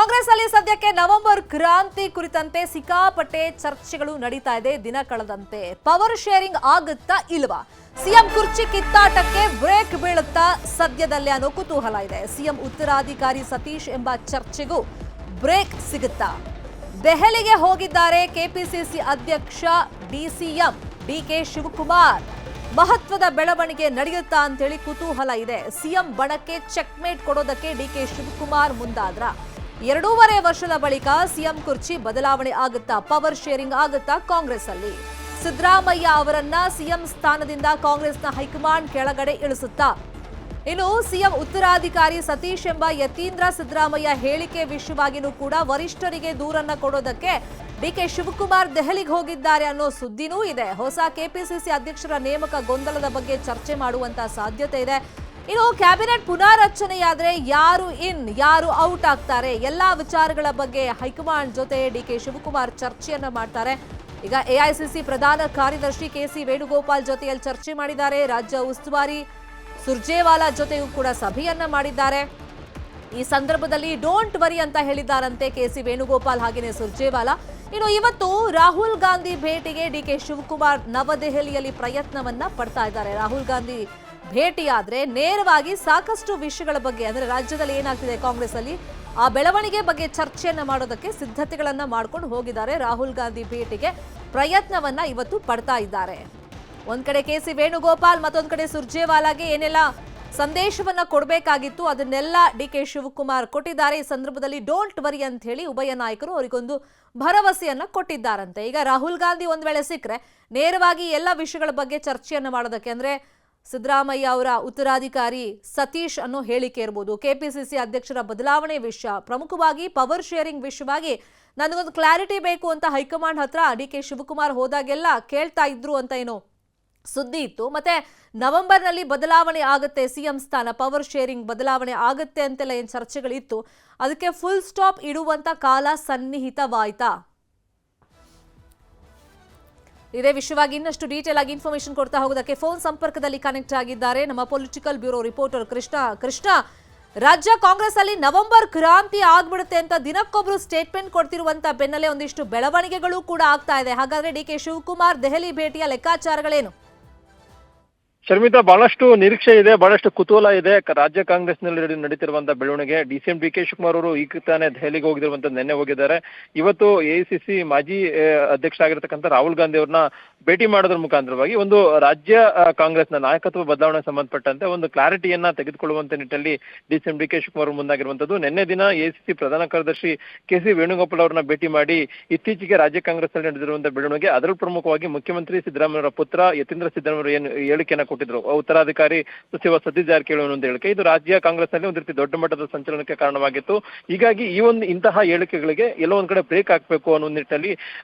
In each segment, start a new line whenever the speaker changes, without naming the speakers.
ಕಾಂಗ್ರೆಸ್ ಅಲ್ಲಿ ಸದ್ಯಕ್ಕೆ ನವೆಂಬರ್ ಕ್ರಾಂತಿ ಕುರಿತಂತೆ ಸಿಕ್ಕಾಪಟ್ಟೆ ಚರ್ಚೆಗಳು ನಡೀತಾ ಇದೆ ದಿನ ಕಳೆದಂತೆ. ಪವರ್ ಶೇರಿಂಗ್ ಆಗುತ್ತಾ ಇಲ್ವಾ, ಸಿಎಂ ಕುರ್ಚಿ ಕಿತ್ತಾಟಕ್ಕೆ ಬ್ರೇಕ್ ಬೀಳುತ್ತಾ ಸದ್ಯದಲ್ಲೇ ಅನ್ನೋ ಕುತೂಹಲ ಇದೆ. ಸಿಎಂ ಉತ್ತರಾಧಿಕಾರಿ ಸತೀಶ್ ಎಂಬ ಚರ್ಚೆಗೂ ಬ್ರೇಕ್ ಸಿಗುತ್ತಾ? ದೆಹಲಿಗೆ ಹೋಗಿದ್ದಾರೆ ಕೆಪಿಸಿಸಿ ಅಧ್ಯಕ್ಷ ಡಿಸಿಎಂ ಡಿಕೆ ಶಿವಕುಮಾರ್. ಮಹತ್ವದ ಬೆಳವಣಿಗೆ ನಡೆಯುತ್ತಾ ಅಂತೇಳಿ ಕುತೂಹಲ ಇದೆ. ಸಿಎಂ ಬಣಕ್ಕೆ ಚೆಕ್ಮೇಟ್ ಕೊಡೋದಕ್ಕೆ ಡಿಕೆ ಶಿವಕುಮಾರ್ ಮುಂದಾದ್ರ 2.5 ವರ್ಷದ ಬಳಿಕ ಸಿಎಂ ಕುರ್ಚಿ ಬದಲಾವಣೆ ಆಗುತ್ತಾ? ಪವರ್ ಶೇರಿಂಗ್ ಆಗುತ್ತಾ ಕಾಂಗ್ರೆಸ್ ಅಲ್ಲಿ? ಸಿದ್ದರಾಮಯ್ಯ ಅವರನ್ನ ಸಿಎಂ ಸ್ಥಾನದಿಂದ ಕಾಂಗ್ರೆಸ್ನ ಹೈಕಮಾಂಡ್ ಕೆಳಗಡೆ ಇಳಿಸುತ್ತಾ? ಇನ್ನು ಸಿಎಂ ಉತ್ತರಾಧಿಕಾರಿ ಸತೀಶ್ ಎಂಬ ಯತೀಂದ್ರ ಸಿದ್ದರಾಮಯ್ಯ ಹೇಳಿಕೆ ವಿಷಯವಾಗಿಯೂ ಕೂಡ ವರಿಷ್ಠರಿಗೆ ದೂರನ್ನ ಕೊಡೋದಕ್ಕೆ ಡಿಕೆ ಶಿವಕುಮಾರ್ ದೆಹಲಿಗೆ ಹೋಗಿದ್ದಾರೆ ಅನ್ನೋ ಸುದ್ದಿನೂ ಇದೆ. ಹೊಸ ಕೆಪಿಸಿಸಿ ಅಧ್ಯಕ್ಷರ ನೇಮಕ ಗೊಂದಲದ ಬಗ್ಗೆ ಚರ್ಚೆ ಮಾಡುವಂತ ಸಾಧ್ಯತೆ ಇದೆ. ಇನ್ನು ಕ್ಯಾಬಿನೆಟ್ ಪುನಾರಚನೆಯಾದ್ರೆ ಯಾರು ಇನ್ ಯಾರು ಔಟ್ ಆಗ್ತಾರೆ, ಎಲ್ಲಾ ವಿಚಾರಗಳ ಬಗ್ಗೆ ಹೈಕಮಾಂಡ್ ಜೊತೆ ಡಿಕೆ ಶಿವಕುಮಾರ್ ಚರ್ಚೆಯನ್ನ ಮಾಡ್ತಾರೆ. ಈಗ ಎಐಸಿಸಿ ಪ್ರಧಾನ ಕಾರ್ಯದರ್ಶಿ ಕೆಸಿ ವೇಣುಗೋಪಾಲ್ ಜೊತೆಯಲ್ಲಿ ಚರ್ಚೆ ಮಾಡಿದ್ದಾರೆ. ರಾಜ್ಯ ಉಸ್ತುವಾರಿ ಸುರ್ಜೇವಾಲಾ ಜೊತೆಯೂ ಕೂಡ ಸಭೆಯನ್ನ ಮಾಡಿದ್ದಾರೆ. ಈ ಸಂದರ್ಭದಲ್ಲಿ ಡೋಂಟ್ ವರಿ ಅಂತ ಹೇಳಿದ್ದಾರಂತೆ ಕೆಸಿ ವೇಣುಗೋಪಾಲ್ ಹಾಗೇನೆ ಸುರ್ಜೇವಾಲಾ. ಇನ್ನು ಇವತ್ತು ರಾಹುಲ್ ಗಾಂಧಿ ಭೇಟಿಗೆ ಡಿಕೆ ಶಿವಕುಮಾರ್ ನವದೆಹಲಿಯಲ್ಲಿ ಪ್ರಯತ್ನವನ್ನ ಪಡ್ತಾ ಇದ್ದಾರೆ. ರಾಹುಲ್ ಗಾಂಧಿ ಭೇಟಿಯಾದ್ರೆ ನೇರವಾಗಿ ಸಾಕಷ್ಟು ವಿಷಯಗಳ ಬಗ್ಗೆ, ಅಂದ್ರೆ ರಾಜ್ಯದಲ್ಲಿ ಏನಾಗ್ತಿದೆ ಕಾಂಗ್ರೆಸ್ ಅಲ್ಲಿ ಆ ಬೆಳವಣಿಗೆ ಬಗ್ಗೆ ಚರ್ಚೆಯನ್ನ ಮಾಡೋದಕ್ಕೆ ಸಿದ್ಧತೆಗಳನ್ನ ಮಾಡ್ಕೊಂಡು ಹೋಗಿದ್ದಾರೆ. ರಾಹುಲ್ ಗಾಂಧಿ ಭೇಟಿಗೆ ಪ್ರಯತ್ನವನ್ನ ಇವತ್ತು ಪಡ್ತಾ ಇದ್ದಾರೆ. ಒಂದ್ ಕಡೆ ಕೆಸಿ ವೇಣುಗೋಪಾಲ್, ಮತ್ತೊಂದ್ ಕಡೆ ಸುರ್ಜೇವಾಲಾಗೆ ಏನೆಲ್ಲ ಸಂದೇಶವನ್ನ ಕೊಡಬೇಕಾಗಿತ್ತು ಅದನ್ನೆಲ್ಲ ಡಿಕೆ ಶಿವಕುಮಾರ್ ಕೊಟ್ಟಿದ್ದಾರೆ. ಈ ಸಂದರ್ಭದಲ್ಲಿ ಡೋಂಟ್ ವರಿ ಅಂತ ಹೇಳಿ ಉಭಯ ನಾಯಕರು ಅವರಿಗೊಂದು ಭರವಸೆಯನ್ನ ಕೊಟ್ಟಿದ್ದಾರಂತೆ. ಈಗ ರಾಹುಲ್ ಗಾಂಧಿ ಒಂದ್ ವೇಳೆ ಸಿಕ್ಕರೆ ನೇರವಾಗಿ ಎಲ್ಲ ವಿಷಯಗಳ ಬಗ್ಗೆ ಚರ್ಚೆಯನ್ನ ಮಾಡೋದಕ್ಕೆ, ಅಂದ್ರೆ ಸಿದ್ದರಾಮಯ್ಯ ಅವರ ಉತ್ತರಾಧಿಕಾರಿ ಸತೀಶ್ ಅನ್ನೋ ಹೇಳಿಕೆ ಇರ್ಬೋದು, ಕೆಪಿಸಿಸಿ ಅಧ್ಯಕ್ಷರ ಬದಲಾವಣೆ ವಿಷಯ, ಪ್ರಮುಖವಾಗಿ ಪವರ್ ಶೇರಿಂಗ್ ವಿಷಯವಾಗಿ ನನಗೊಂದು ಕ್ಲಾರಿಟಿ ಬೇಕು ಅಂತ ಹೈಕಮಾಂಡ್ ಹತ್ರ ಡಿಕೆ ಶಿವಕುಮಾರ್ ಹೋದಾಗೆಲ್ಲ ಕೇಳ್ತಾ ಇದ್ರು ಅಂತ ಏನೋ ಸುದ್ದಿ ಇತ್ತು. ಮತ್ತೆ ನವೆಂಬರ್ನಲ್ಲಿ ಬದಲಾವಣೆ ಆಗುತ್ತೆ, ಸಿಎಂ ಸ್ಥಾನ ಪವರ್ ಶೇರಿಂಗ್ ಬದಲಾವಣೆ ಆಗುತ್ತೆ ಅಂತೆಲ್ಲ ಏನ್ ಚರ್ಚೆಗಳಿತ್ತು, ಅದಕ್ಕೆ ಫುಲ್ ಸ್ಟಾಪ್ ಇಡುವಂತ ಕಾಲ ಸನ್ನಿಹಿತವಾಯ್ತಾ? ಇದೇ ವಿಷಯವಾಗಿ ಇನ್ನಷ್ಟು ಡೀಟೇಲ್ ಆಗಿ ಇನ್ಫಾರ್ಮೇಶನ್ ಕೊಡ್ತಾ ಹೋಗೋದಕ್ಕೆ ಫೋನ್ ಸಂಪರ್ಕದಲ್ಲಿ ಕನೆಕ್ಟ್ ಆಗಿದ್ದಾರೆ ನಮ್ಮ ಪೊಲಿಟಿಕಲ್ ಬ್ಯೂರೋ ರಿಪೋರ್ಟರ್ ಕೃಷ್ಣ. ರಾಜ್ಯ ಕಾಂಗ್ರೆಸ್ ಅಲ್ಲಿ ನವೆಂಬರ್ ಕ್ರಾಂತಿ ಆಗ್ಬಿಡುತ್ತೆ ಅಂತ ದಿನಕ್ಕೊಬ್ರು ಸ್ಟೇಟ್ಮೆಂಟ್ ಕೊಡ್ತಿರುವಂತ ಬೆನ್ನಲ್ಲೇ ಒಂದಿಷ್ಟು ಬೆಳವಣಿಗೆಗಳು ಕೂಡ ಆಗ್ತಾ ಇದೆ. ಹಾಗಾದ್ರೆ ಡಿಕೆ ಶಿವಕುಮಾರ್ ದೆಹಲಿ ಭೇಟಿಯ ಲೆಕ್ಕಾಚಾರಗಳೇನು?
ಶರ್ಮಿತಾ, ಬಹಳಷ್ಟು ನಿರೀಕ್ಷೆ ಇದೆ, ಬಹಳಷ್ಟು ಕುತೂಹಲ ಇದೆ ರಾಜ್ಯ ಕಾಂಗ್ರೆಸ್ನಲ್ಲಿ ನಡೀತಿರುವಂತಹ ಬೆಳವಣಿಗೆ. ಡಿಸಿಎಂ ಡಿಕೆ ಶಿವಕುಮಾರ್ ಅವರು ಈಗ ತಾನೇ ದೆಹಲಿಗೆ ಹೋಗಿರುವಂತ ನೆನ್ನೆ ಹೋಗಿದ್ದಾರೆ. ಇವತ್ತು ಎಐಸಿಸಿ ಮಾಜಿ ಅಧ್ಯಕ್ಷ ಆಗಿರತಕ್ಕಂಥ ರಾಹುಲ್ ಗಾಂಧಿ ಅವ್ರನ್ನ ಭೇಟಿ ಮಾಡೋದ್ರ ಮುಖಾಂತರವಾಗಿ ಒಂದು ರಾಜ್ಯ ಕಾಂಗ್ರೆಸ್ನ ನಾಯಕತ್ವ ಬದಲಾವಣೆ ಸಂಬಂಧಪಟ್ಟಂತೆ ಒಂದು ಕ್ಲಾರಿಟಿಯನ್ನ ತೆಗೆದುಕೊಳ್ಳುವಂತ ನಿಟ್ಟಿನಲ್ಲಿ ಡಿಸಿಎಂ ಡಿಕೆ ಶಿವಕುಮಾರ್ ಮುಂದಾಗಿರುವಂತದ್ದು. ನಿನ್ನೆ ದಿನ ಎಐಸಿಸಿ ಪ್ರಧಾನ ಕಾರ್ಯದರ್ಶಿ ಕೆಸಿ ವೇಣುಗೋಪಾಲ್ ಅವರನ್ನ ಭೇಟಿ ಮಾಡಿ ಇತ್ತೀಚೆಗೆ ರಾಜ್ಯ ಕಾಂಗ್ರೆಸ್ ನಲ್ಲಿ ನಡೆದಿರುವಂತಹ ಬೆಳವಣಿಗೆ, ಅದರಲ್ಲೂ ಪ್ರಮುಖವಾಗಿ ಮುಖ್ಯಮಂತ್ರಿ ಸಿದ್ದರಾಮಯ್ಯ ಪುತ್ರ ಯತೀಂದ್ರ ಸಿದ್ದರಾಮಯ್ಯ ಏನು ಹೇಳಿಕೆಯನ್ನ ಕೊಟ್ಟಿದ್ರು, ಉತ್ತರಾಧಿಕಾರಿ ಸಚಿವ ಸತೀಶ್ ಜಾರಕಿಹೊಳಿ ಒಂದು ಹೇಳಿಕೆ, ಇದು ರಾಜ್ಯ ಕಾಂಗ್ರೆಸ್ ನಲ್ಲಿ ಒಂದು ರೀತಿ ದೊಡ್ಡ ಮಟ್ಟದ ಸಂಚಲನಕ್ಕೆ ಕಾರಣವಾಗಿತ್ತು. ಹೀಗಾಗಿ ಈ ಒಂದು ಇಂತಹ ಹೇಳಿಕೆಗಳಿಗೆ ಎಲ್ಲೋ ಒಂದ್ ಕಡೆ ಬ್ರೇಕ್ ಹಾಕ್ಬೇಕು ಅನ್ನೋ ನಿಟ್ಟಿನಲ್ಲಿ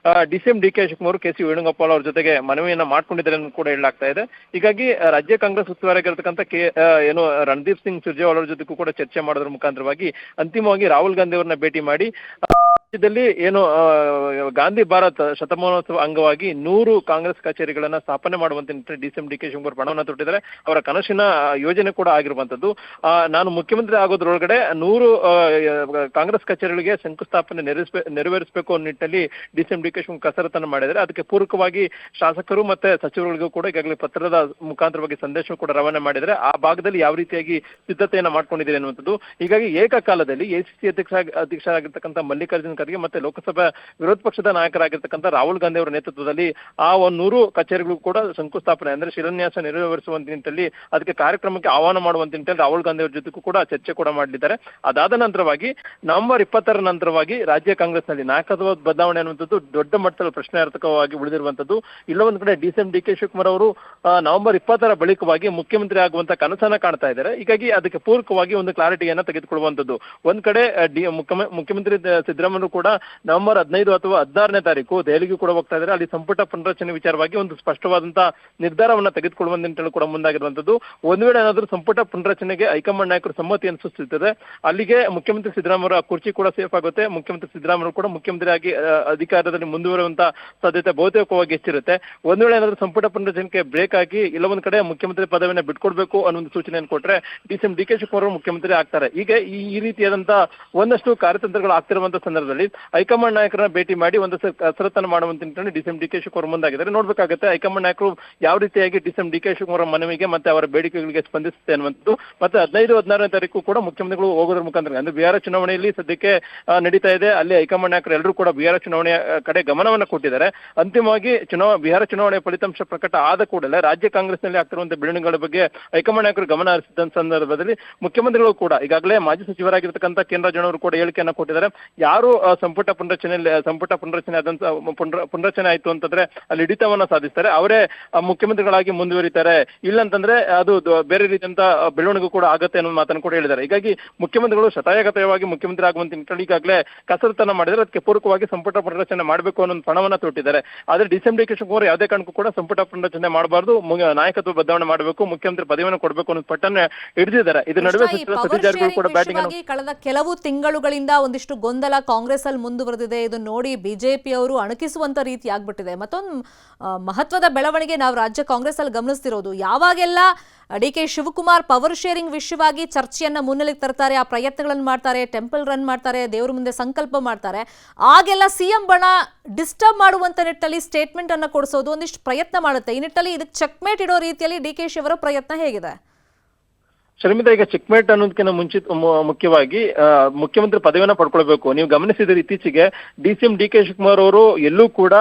DCM DK Shivakumar KC Venugopal ಅವ್ರ ಜೊತೆಗೆ ಮನವಿಯನ್ನ ಮಾಡ್ಕೊಂಡಿದ್ದಾರೆ ಅಂತ ಕೂಡ ಹೇಳಲಾಗ್ತಾ ಇದೆ. ಹೀಗಾಗಿ ರಾಜ್ಯ ಕಾಂಗ್ರೆಸ್ ಉಸ್ತುವಾರಿಯಾಗಿರ್ತಕ್ಕಂಥ ಏನು ರಣದೀಪ್ ಸಿಂಗ್ ಸುರ್ಜೇವಾಲಾ ಅವರ ಜೊತೆಗೂ ಕೂಡ ಚರ್ಚೆ ಮಾಡೋದ್ರ ಮುಖಾಂತರವಾಗಿ ಅಂತಿಮವಾಗಿ ರಾಹುಲ್ ಗಾಂಧಿ ಅವರನ್ನ ಭೇಟಿ ಮಾಡಿ ರಾಜ್ಯದಲ್ಲಿ ಏನು ಗಾಂಧಿ ಭಾರತ್ ಶತಮಾನೋತ್ಸವ ಅಂಗವಾಗಿ 100 ಕಾಂಗ್ರೆಸ್ ಕಚೇರಿಗಳನ್ನ ಸ್ಥಾಪನೆ ಮಾಡುವಂತೆ ಡಿಸಿಎಂ ಡಿಕೆ ಶಿವಕುಮಾರ್ ಪಣವನ್ನ ತೊಟ್ಟಿದ್ದಾರೆ. ಅವರ ಕನಸಿನ ಯೋಜನೆ ಕೂಡ ಆಗಿರುವಂತದ್ದು. ನಾನು ಮುಖ್ಯಮಂತ್ರಿ ಆಗೋದ್ರೊಳಗಡೆ 100 ಕಾಂಗ್ರೆಸ್ ಕಚೇರಿಗಳಿಗೆ ಶಂಕುಸ್ಥಾಪನೆ ನೆರವೇರಿಸಬೇಕು ಅನ್ನೋ ನಿಟ್ಟಿನಲ್ಲಿ ಡಿಸಿಎಂ ಡಿಕೆ ಶಿವಕುಮಾರ್ ಕಸರತ್ತನ್ನು ಮಾಡಿದ್ದಾರೆ. ಅದಕ್ಕೆ ಪೂರಕವಾಗಿ ಶಾಸಕರು ಮತ್ತೆ ಸಚಿವರಿಗೂ ಕೂಡ ಈಗಾಗಲೇ ಪತ್ರದ ಮುಖಾಂತರವಾಗಿ ಸಂದೇಶ ಕೂಡ ರವಾನೆ ಮಾಡಿದರೆ ಆ ಭಾಗದಲ್ಲಿ ಯಾವ ರೀತಿಯಾಗಿ ಸಿದ್ಧತೆಯನ್ನ ಮಾಡ್ಕೊಂಡಿದ್ದಾರೆ ಅನ್ನುವಂಥದ್ದು. ಹೀಗಾಗಿ ಏಕಕಾಲದಲ್ಲಿ ಎಸಿಸಿ ಅಧ್ಯಕ್ಷರಾಗಿರ್ತಕ್ಕಂಥ ಮಲ್ಲಿಕಾರ್ಜುನ್ ಖರ್ಗೆ ಮತ್ತೆ ಲೋಕಸಭಾ ವಿರೋಧ ಪಕ್ಷದ ನಾಯಕರಾಗಿರ್ತಕ್ಕಂಥ ರಾಹುಲ್ ಗಾಂಧಿ ಅವರ ನೇತೃತ್ವದಲ್ಲಿ ಆ 100 ಕಚೇರಿಗಳು ಕೂಡ ಶಂಕುಸ್ಥಾಪನೆ ಅಂದ್ರೆ ಶಿಲಾನ್ಯಾಸ ನೆರವೇರಿಸುವಂತ ನಿಟ್ಟಿನಲ್ಲಿ ಅದಕ್ಕೆ ಕಾರ್ಯಕ್ರಮಕ್ಕೆ ಆಹ್ವಾನ ಮಾಡುವಂತ ನಿಟ್ಟಿನಲ್ಲಿ ರಾಹುಲ್ ಗಾಂಧಿ ಅವರ ಜೊತೆಗೂ ಕೂಡ ಚರ್ಚೆ ಕೂಡ ಮಾಡಲಿದ್ದಾರೆ. ಅದಾದ ನಂತರವಾಗಿ ನವೆಂಬರ್ 20ರ ನಂತರವಾಗಿ ರಾಜ್ಯ ಕಾಂಗ್ರೆಸ್ ನಲ್ಲಿ ನಾಯಕತ್ವ ಬದಲಾವಣೆ ಅನ್ನುವಂಥದ್ದು ದೊಡ್ಡ ಮಟ್ಟದಲ್ಲಿ ಪ್ರಶ್ನಾರ್ಥಕವಾಗಿ ಉಳಿದಿರುವಂತದ್ದು. ಇಲ್ಲೊಂದು ಕಡೆ ಡಿಸಿಎಂ ಡಿಕೆ ಶಿವಕುಮಾರ್ ಅವರು ನವೆಂಬರ್ 20ರ ಬಳಿಕವಾಗಿ ಮುಖ್ಯಮಂತ್ರಿ ಆಗುವಂತ ಕನಸನ್ನ ಕಾಣ್ತಾ ಇದ್ದಾರೆ. ಹೀಗಾಗಿ ಅದಕ್ಕೆ ಪೂರಕವಾಗಿ ಒಂದು ಕ್ಲಾರಿಟಿಯನ್ನ ತೆಗೆದುಕೊಳ್ಳುವಂತದ್ದು. ಒಂದ್ ಕಡೆ ಮುಖ್ಯಮಂತ್ರಿ ಸಿದ್ದರಾಮಯ್ಯ ಮುಖ್ಯಮಂತ್ರಿಗಳು ಕೂಡ ನವೆಂಬರ್ 15 ಅಥವಾ 16ನೇ ತಾರೀಕು ದೆಹಲಿಗೂ ಕೂಡ ಹೋಗ್ತಾ ಇದ್ದಾರೆ. ಅಲ್ಲಿ ಸಂಪುಟ ಪುನರಚನೆ ವಿಚಾರವಾಗಿ ಒಂದು ಸ್ಪಷ್ಟವಾದಂತಹ ನಿರ್ಧಾರವನ್ನ ತೆಗೆದುಕೊಳ್ಳುವ ನಿಟ್ಟಿನಲ್ಲಿ ಕೂಡ ಮುಂದಾಗಿರುವಂತದ್ದು. ಒಂದು ವೇಳೆ ಏನಾದರೂ ಸಂಪುಟ ಪುನರಚನೆಗೆ ಹೈಕಮಾಂಡ್ ನಾಯಕರು ಸಮ್ಮತಿಯನ್ನು ಸೂಚಿಸುತ್ತದೆ, ಅಲ್ಲಿಗೆ ಮುಖ್ಯಮಂತ್ರಿ ಸಿದ್ದರಾಮಯ್ಯ ಕುರ್ಚಿ ಕೂಡ ಸೇಫ್ ಆಗುತ್ತೆ. ಮುಖ್ಯಮಂತ್ರಿ ಸಿದ್ದರಾಮಯ್ಯ ಕೂಡ ಮುಖ್ಯಮಂತ್ರಿಯಾಗಿ ಅಧಿಕಾರದಲ್ಲಿ ಮುಂದುವರಿಯುವಂತಹ ಸಾಧ್ಯತೆ ಬಹುತೇಕವಾಗಿ ಹೆಚ್ಚಿರುತ್ತೆ. ಒಂದು ವೇಳೆ ಏನಾದರೂ ಸಂಪುಟ ಪುನರಚನೆಗೆ ಬ್ರೇಕ್ ಆಗಿ ಇಲ್ಲ ಒಂದ್ ಕಡೆ ಮುಖ್ಯಮಂತ್ರಿ ಪದವಿಯನ್ನು ಬಿಟ್ಕೊಡ್ಬೇಕು ಅನ್ನೋ ಒಂದು ಸೂಚನೆಯನ್ನು ಕೊಟ್ರೆ ಡಿಸಿಎಂ ಡಿ ಕೆ ಶಿವಕುಮಾರ್ ಅವರು ಮುಖ್ಯಮಂತ್ರಿ ಆಗ್ತಾರೆ. ಈಗ ಈ ರೀತಿಯಾದಂತಹ ಒಂದಷ್ಟು ಕಾರ್ಯತಂತ್ರಗಳು ಆಗ್ತಿರುವಂತಹ ಸಂದರ್ಭದಲ್ಲಿ ಹೈಕಮಾಂಡ್ ನಾಯಕರನ್ನ ಭೇಟಿ ಮಾಡಿ ಒಂದು ಕಸರತ್ತನ್ನು ಮಾಡುವಂತ ನಿಟ್ಟಿನಲ್ಲಿ ಡಿಸಿಎಂ ಡಿ ಕೆ ಶಿವಕುಮಾರ್ ಮುಂದಾಗಿದ್ದಾರೆ. ನೋಡ್ಬೇಕಾಗುತ್ತೆ ಹೈಕಮಾಂಡ್ ನಾಯಕರು ಯಾವ ರೀತಿಯಾಗಿ ಡಿಸಿಎಂ ಡಿ ಕೆ ಶಿವಕುಮಾರ್ ಮನವಿಗೆ ಮತ್ತೆ ಅವರ ಬೇಡಿಕೆಗಳಿಗೆ ಸ್ಪಂದಿಸುತ್ತೆ ಅನ್ನುವಂಥದ್ದು. ಮತ್ತೆ 15-16ನೇ ತಾರೀಕು ಕೂಡ ಮುಖ್ಯಮಂತ್ರಿಗಳು ಹೋಗೋದ್ರ ಮುಖಾಂತರ ಅಂದ್ರೆ ಬಿಹಾರ ಚುನಾವಣೆಯಲ್ಲಿ ಸದ್ಯಕ್ಕೆ ನಡೀತಾ ಇದೆ. ಅಲ್ಲಿ ಹೈಕಮಾಂಡ್ ನಾಯಕರು ಎಲ್ಲರೂ ಕೂಡ ಬಿಹಾರ ಚುನಾವಣೆಯ ಕಡೆ ಗಮನವನ್ನು ಕೊಟ್ಟಿದ್ದಾರೆ. ಅಂತಿಮವಾಗಿ ಬಿಹಾರ ಚುನಾವಣೆಯ ಫಲಿತಾಂಶ ಪ್ರಕಟ ಆದ ಕೂಡಲೇ ರಾಜ್ಯ ಕಾಂಗ್ರೆಸ್ನಲ್ಲಿ ಆಗ್ತಿರುವಂತಹ ಬೆಳವಣಿಗೆಗಳ ಬಗ್ಗೆ ಹೈಕಮಾಂಡ್ ನಾಯಕರು ಗಮನ ಹರಿಸಿದ ಸಂದರ್ಭದಲ್ಲಿ ಮುಖ್ಯಮಂತ್ರಿಗಳು ಕೂಡ ಈಗಾಗಲೇ ಮಾಜಿ ಸಚಿವರಾಗಿರ್ತಕ್ಕಂಥ ಕೆ.ಎನ್. ರಾಜಣ್ಣವರು ಕೂಡ ಹೇಳಿಕೆಯನ್ನು ಕೊಟ್ಟಿದ್ದಾರೆ. ಯಾರು ಸಂಪುಟ ಪುನರಚನೆ ಪುನರಚನೆ ಆಯ್ತು ಅಂತಂದ್ರೆ ಅಲ್ಲಿ ಹಿಡಿತವನ್ನ ಸಾಧಿಸ್ತಾರೆ, ಅವರೇ ಮುಖ್ಯಮಂತ್ರಿಗಳಾಗಿ ಮುಂದುವರಿತಾರೆ. ಇಲ್ಲಂತಂದ್ರೆ ಅದು ಬೇರೆ ರೀತಿಯಂತ ಬೆಳವಣಿಗೆ ಕೂಡ ಆಗತ್ತೆ ಅನ್ನೋ ಮಾತನ್ನು ಕೂಡ ಹೇಳಿದ್ದಾರೆ. ಹೀಗಾಗಿ ಮುಖ್ಯಮಂತ್ರಿಗಳು ಶತಾಯಗತವಾಗಿ ಮುಖ್ಯಮಂತ್ರಿ ಆಗುವಂತ ನಿಟ್ಟಿನಲ್ಲಿ ಈಗಾಗಲೇ ಕಸರತ್ತನ್ನ ಮಾಡಿದರೆ ಅದಕ್ಕೆ ಪೂರಕವಾಗಿ ಸಂಪುಟ ಪುನರಚನೆ ಮಾಡಬೇಕು ಅನ್ನೋ ಪಣವನ್ನ ತೊಟ್ಟಿದ್ದಾರೆ. ಆದ್ರೆ ಡಿಸಿಎಂ ಡಿ ಕೆ ಶಿವಕುಮಾರ್ ಯಾವುದೇ ಕಾರಣಕ್ಕೂ ಕೂಡ ಸಂಪುಟ ಪುನರಚನೆ ಮಾಡಬಾರದು, ನಾಯಕತ್ವ ಬದಲಾವಣೆ ಮಾಡಬೇಕು, ಮುಖ್ಯಮಂತ್ರಿ ಪದವಿಯನ್ನು ಕೊಡಬೇಕು ಅನ್ನೋ ಪಟ್ಟನ್ನ ಹಿಡಿದಿದ್ದಾರೆ. ಇದರ ನಡುವೆ ಸತೀಶ್ ಜಾರಕಿಹೊಳಿ ಕೂಡ ಬ್ಯಾಟಿಂಗ್
ಕಳೆದ ಕೆಲವು ತಿಂಗಳುಗಳಿಂದ ಒಂದಿಷ್ಟು ಗೊಂದಲ ಕಾಂಗ್ರೆಸ್ ಅಲ್ಲಿ ಮುಂದುವರೆದಿದೆ. ಇದು ನೋಡಿ ಬಿಜೆಪಿ ಅವರು ಅಣಕಿಸುವಂತ ರೀತಿ ಆಗ್ಬಿಟ್ಟಿದೆ. ಮತ್ತೊಂದು ಮಹತ್ವದ ಬೆಳವಣಿಗೆ ನಾವು ರಾಜ್ಯ ಕಾಂಗ್ರೆಸ್ ಅಲ್ಲಿ ಗಮನಿಸ್ತಿರೋದು, ಯಾವಾಗೆಲ್ಲ D K Shivakumar power sharing ವಿಷಯವಾಗಿ ಚರ್ಚೆಯನ್ನ ಮುನ್ನೆಲೆಗೆ ತರ್ತಾರೆ, ಆ ಪ್ರಯತ್ನಗಳನ್ನು ಮಾಡ್ತಾರೆ, ಟೆಂಪಲ್ ರನ್ ಮಾಡ್ತಾರೆ, ದೇವರ ಮುಂದೆ ಸಂಕಲ್ಪ ಮಾಡ್ತಾರೆ, ಆಗೆಲ್ಲ ಸಿಎಂ ಬಣ ಡಿಸ್ಟರ್ಬ್ ಮಾಡುವಂತ ನಿಟ್ಟಿನಲ್ಲಿ ಸ್ಟೇಟ್ಮೆಂಟ್ ಅನ್ನ ಕೊಡಿಸೋದು ಒಂದಿಷ್ಟು ಪ್ರಯತ್ನ ಮಾಡುತ್ತೆ. ಈ ನಿಟ್ಟಿನಲ್ಲಿ ಇದಕ್ಕೆ ಚೆಕ್ಮೇಟ್ ಇಡೋ ರೀತಿಯಲ್ಲಿ ಡಿ ಕೆ ಶಿ ಅವರ ಪ್ರಯತ್ನ ಹೇಗಿದೆ?
ಶರ್ಮಿತಾ, ಈಗ ಚೆಕ್ಮೇಟ್ ಅನ್ನೋದಕ್ಕಿಂತ ಮುಖ್ಯವಾಗಿ ಮುಖ್ಯಮಂತ್ರಿ ಪದವಿಯನ್ನ ಪಡ್ಕೊಳ್ಬೇಕು. ನೀವು ಗಮನಿಸಿದ್ರೆ ಇತ್ತೀಚೆಗೆ ಡಿಸಿಎಂ ಡಿ ಕೆ ಶಿವಕುಮಾರ್ ಅವರು ಎಲ್ಲೂ ಕೂಡ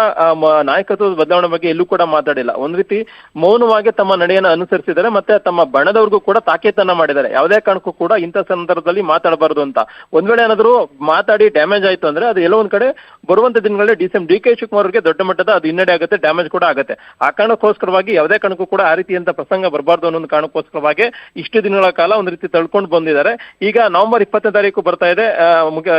ನಾಯಕತ್ವದ ಬದಲಾವಣೆ ಬಗ್ಗೆ ಎಲ್ಲೂ ಕೂಡ ಮಾತಾಡಿಲ್ಲ. ಒಂದ್ ರೀತಿ ಮೌನವಾಗಿ ತಮ್ಮ ನಡೆಯನ್ನು ಅನುಸರಿಸಿದ್ದಾರೆ. ಮತ್ತೆ ತಮ್ಮ ಬಣದವ್ರಿಗೂ ಕೂಡ ತಾಕೀತನ್ನ ಮಾಡಿದ್ದಾರೆ, ಯಾವುದೇ ಕಾರಣಕ್ಕೂ ಕೂಡ ಇಂಥ ಸಂದರ್ಭದಲ್ಲಿ ಮಾತಾಡಬಾರದು ಅಂತ. ಒಂದ್ ವೇಳೆ ಏನಾದ್ರು ಮಾತಾಡಿ ಡ್ಯಾಮೇಜ್ ಆಯ್ತು ಅಂದ್ರೆ ಅದು ಎಲ್ಲೋ ಒಂದ್ ಕಡೆ ಬರುವಂತ ದಿನಗಳಲ್ಲಿ ಡಿಸಿಎಂ ಡಿ ಕೆ ಶಿವಕುಮಾರ್ ಅವರಿಗೆ ದೊಡ್ಡ ಮಟ್ಟದ ಅದು ಹಿನ್ನಡೆ ಆಗುತ್ತೆ, ಡ್ಯಾಮೇಜ್ ಕೂಡ ಆಗುತ್ತೆ. ಆ ಕಾರಣಕ್ಕೋಸ್ಕರವಾಗಿ ಯಾವುದೇ ಕಾರಣಕ್ಕೂ ಕೂಡ ಆ ರೀತಿಯಂತ ಪ್ರಸಂಗ ಬರಬಾರ್ದು ಅನ್ನೋ ಕಾರಣಕ್ಕೋಸ್ಕರವಾಗಿ ಇಷ್ಟು ದಿನಗಳ ಕಾಲ ಒಂದು ರೀತಿ ತಳ್ಕೊಂಡು ಬಂದಿದ್ದಾರೆ. ಈಗ ನವೆಂಬರ್ 20ನೇ ತಾರೀಕು ಬರ್ತಾ ಇದೆ,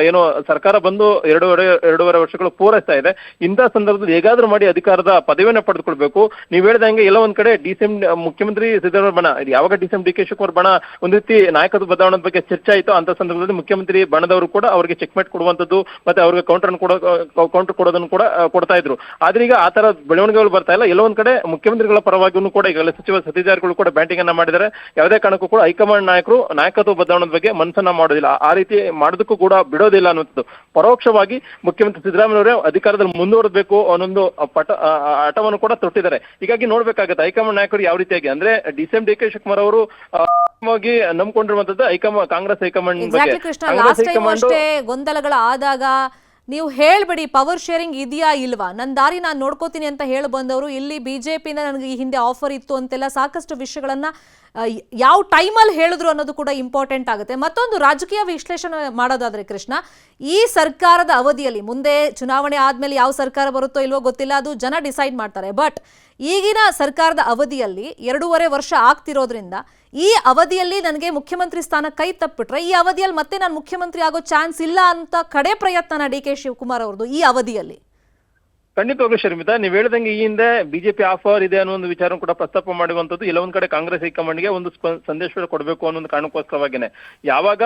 ಏನೋ ಸರ್ಕಾರ ಬಂದು ಎರಡೂವರೆ ವರ್ಷಗಳು ಪೂರೈಸ್ತಾ ಇದೆ. ಇಂಥ ಸಂದರ್ಭದಲ್ಲಿ ಹೇಗಾದ್ರೂ ಮಾಡಿ ಅಧಿಕಾರದ ಪದವಿಯನ್ನು ಪಡೆದುಕೊಳ್ಬೇಕು. ನೀವು ಹೇಳಿದಂಗೆ ಎಲ್ಲ ಒಂದ್ ಕಡೆ ಡಿಸಿಎಂ ಮುಖ್ಯಮಂತ್ರಿ ಸಿದ್ದರಾಮಯ್ಯ ಬಣ, ಯಾವಾಗ ಡಿಸಿಎಂ ಡಿ ಕೆ ಶಿವಕುಮಾರ್ ಬಣ ಒಂದ್ ರೀತಿ ನಾಯಕತ್ವ ಬದಲಾವಣೆ ಬಗ್ಗೆ ಚರ್ಚೆ ಆಯಿತು, ಅಂತ ಸಂದರ್ಭದಲ್ಲಿ ಮುಖ್ಯಮಂತ್ರಿ ಬಣದವರು ಕೂಡ ಅವರಿಗೆ ಚೆಕ್ಮೇಟ್ ಕೊಡುವಂತದ್ದು ಮತ್ತೆ ಅವ್ರಿಗೆ ಕೌಂಟರ್ ಕೊಡೋದನ್ನು ಕೂಡ ಕೊಡ್ತಾ ಇದ್ರು. ಆದ್ರೆ ಈಗ ಆ ತರ ಬೆಳವಣಿಗೆಗಳು ಬರ್ತಾ ಇಲ್ಲ. ಎಲ್ಲೋ ಒಂದ್ ಕಡೆ ಮುಖ್ಯಮಂತ್ರಿಗಳ ಪರವಾಗಿಯೂ ಕೂಡ ಈಗಾಗಲೇ ಸಚಿವ ಸತೀಶ್ ಜಾರಕಿಹೊಳಿ ಕೂಡ ಬ್ಯಾಟಿಂಗ್ ಅನ್ನ ಮಾಡಿದ್ದಾರೆ. ಯಾವುದೇ ಕಾರಣಕ್ಕೂ ಕೂಡ ಹೈಕಮಾಂಡ್ ನಾಯಕರು ನಾಯಕತ್ವ ಬದಲಾವಣೆ ಬಗ್ಗೆ ಮನಸ್ಸನ್ನ ಮಾಡೋದಿಲ್ಲ, ಆ ರೀತಿ ಮಾಡೋದಕ್ಕೂ ಕೂಡ ಬಿಡೋದಿಲ್ಲ ಅನ್ನುವಂಥದ್ದು. ಪರೋಕ್ಷವಾಗಿ ಮುಖ್ಯಮಂತ್ರಿ ಸಿದ್ದರಾಮಯ್ಯ ಅವರೇ ಅಧಿಕಾರದಲ್ಲಿ ಮುಂದುವರಬೇಕು ಅನ್ನೊಂದು ಹಠವನ್ನು ಕೂಡ ತೊಟ್ಟಿದ್ದಾರೆ. ಹೀಗಾಗಿ ನೋಡ್ಬೇಕಾಗತ್ತೆ ಹೈಕಮಾಂಡ್ ನಾಯಕರು ಯಾವ ರೀತಿಯಾಗಿ ಅಂದ್ರೆ ಡಿಸಿಎಂ ಡಿ ಕೆ ಶಿವಕುಮಾರ್ ಅವರು ನಂಬ್ಕೊಂಡಿರುವಂತದ್ದು ಕಾಂಗ್ರೆಸ್ ಹೈಕಮಾಂಡ್
ಅಷ್ಟೇ ಗೊಂದಲಗಳಾದಾಗ ನೀವು ಹೇಳ್ಬಿಡಿ ಪವರ್ ಶೇರಿಂಗ್ ಇದೆಯಾ ಇಲ್ವಾ, ನನ್ನ ದಾರಿ ನಾನು ನೋಡ್ಕೋತೀನಿ ಅಂತ ಹೇಳಿ ಬಂದವರು ಇಲ್ಲಿ ಬಿಜೆಪಿಯಿಂದ ನನಗೆ ಈ ಹಿಂದೆ ಆಫರ್ ಇತ್ತು ಅಂತೆಲ್ಲ ಸಾಕಷ್ಟು ವಿಷಯಗಳನ್ನ ಯಾವ ಟೈಮಲ್ಲಿ ಹೇಳಿದ್ರು ಅನ್ನೋದು ಕೂಡ ಇಂಪಾರ್ಟೆಂಟ್ ಆಗುತ್ತೆ. ಮತ್ತೊಂದು ರಾಜಕೀಯ ವಿಶ್ಲೇಷಣೆ ಮಾಡೋದಾದ್ರೆ ಕೃಷ್ಣ, ಈ ಸರ್ಕಾರದ ಅವಧಿಯಲ್ಲಿ ಮುಂದೆ ಚುನಾವಣೆ ಆದ್ಮೇಲೆ ಯಾವ ಸರ್ಕಾರ ಬರುತ್ತೋ ಇಲ್ವೋ ಗೊತ್ತಿಲ್ಲ, ಅದು ಜನ ಡಿಸೈಡ್ ಮಾಡ್ತಾರೆ. ಬಟ್ ಈಗಿನ ಸರ್ಕಾರದ ಅವಧಿಯಲ್ಲಿ 2.5 ವರ್ಷ ಆಗ್ತಿರೋದ್ರಿಂದ ಈ ಅವಧಿಯಲ್ಲಿ ನನಗೆ ಮುಖ್ಯಮಂತ್ರಿ ಸ್ಥಾನ ಕೈ ತಪ್ಪಿಟ್ರೆ ಈ ಅವಧಿಯಲ್ಲಿ ಮತ್ತೆ ನಾನು ಮುಖ್ಯಮಂತ್ರಿ ಆಗೋ ಚಾನ್ಸ್ ಇಲ್ಲ ಅಂತ ಕಡೆ ಪ್ರಯತ್ನ ಡಿ ಕೆ ಶಿವಕುಮಾರ್ ಅವ್ರದ್ದು ಈ ಅವಧಿಯಲ್ಲಿ.
ಖಂಡಿತವಾಗ್ಲೂ ಶರ್ಮಿತಾ, ನೀವು ಹೇಳಿದಂಗೆ ಈ ಹಿಂದೆ ಬಿಜೆಪಿ ಆಫರ್ ಇದೆ ಅನ್ನೋ ಒಂದು ವಿಚಾರ ಕೂಡ ಪ್ರಸ್ತಾಪ ಮಾಡುವಂತದ್ದು ಎಲ್ಲ ಒಂದ್ ಕಡೆ ಕಾಂಗ್ರೆಸ್ ಹೈಕಮಾಂಡ್ಗೆ ಒಂದು ಸಂದೇಶ ಕೊಡಬೇಕು ಅನ್ನೋ ಒಂದು ಕಾರಣಕ್ಕೋಸ್ಕರವಾಗಿನೇ ಯಾವಾಗ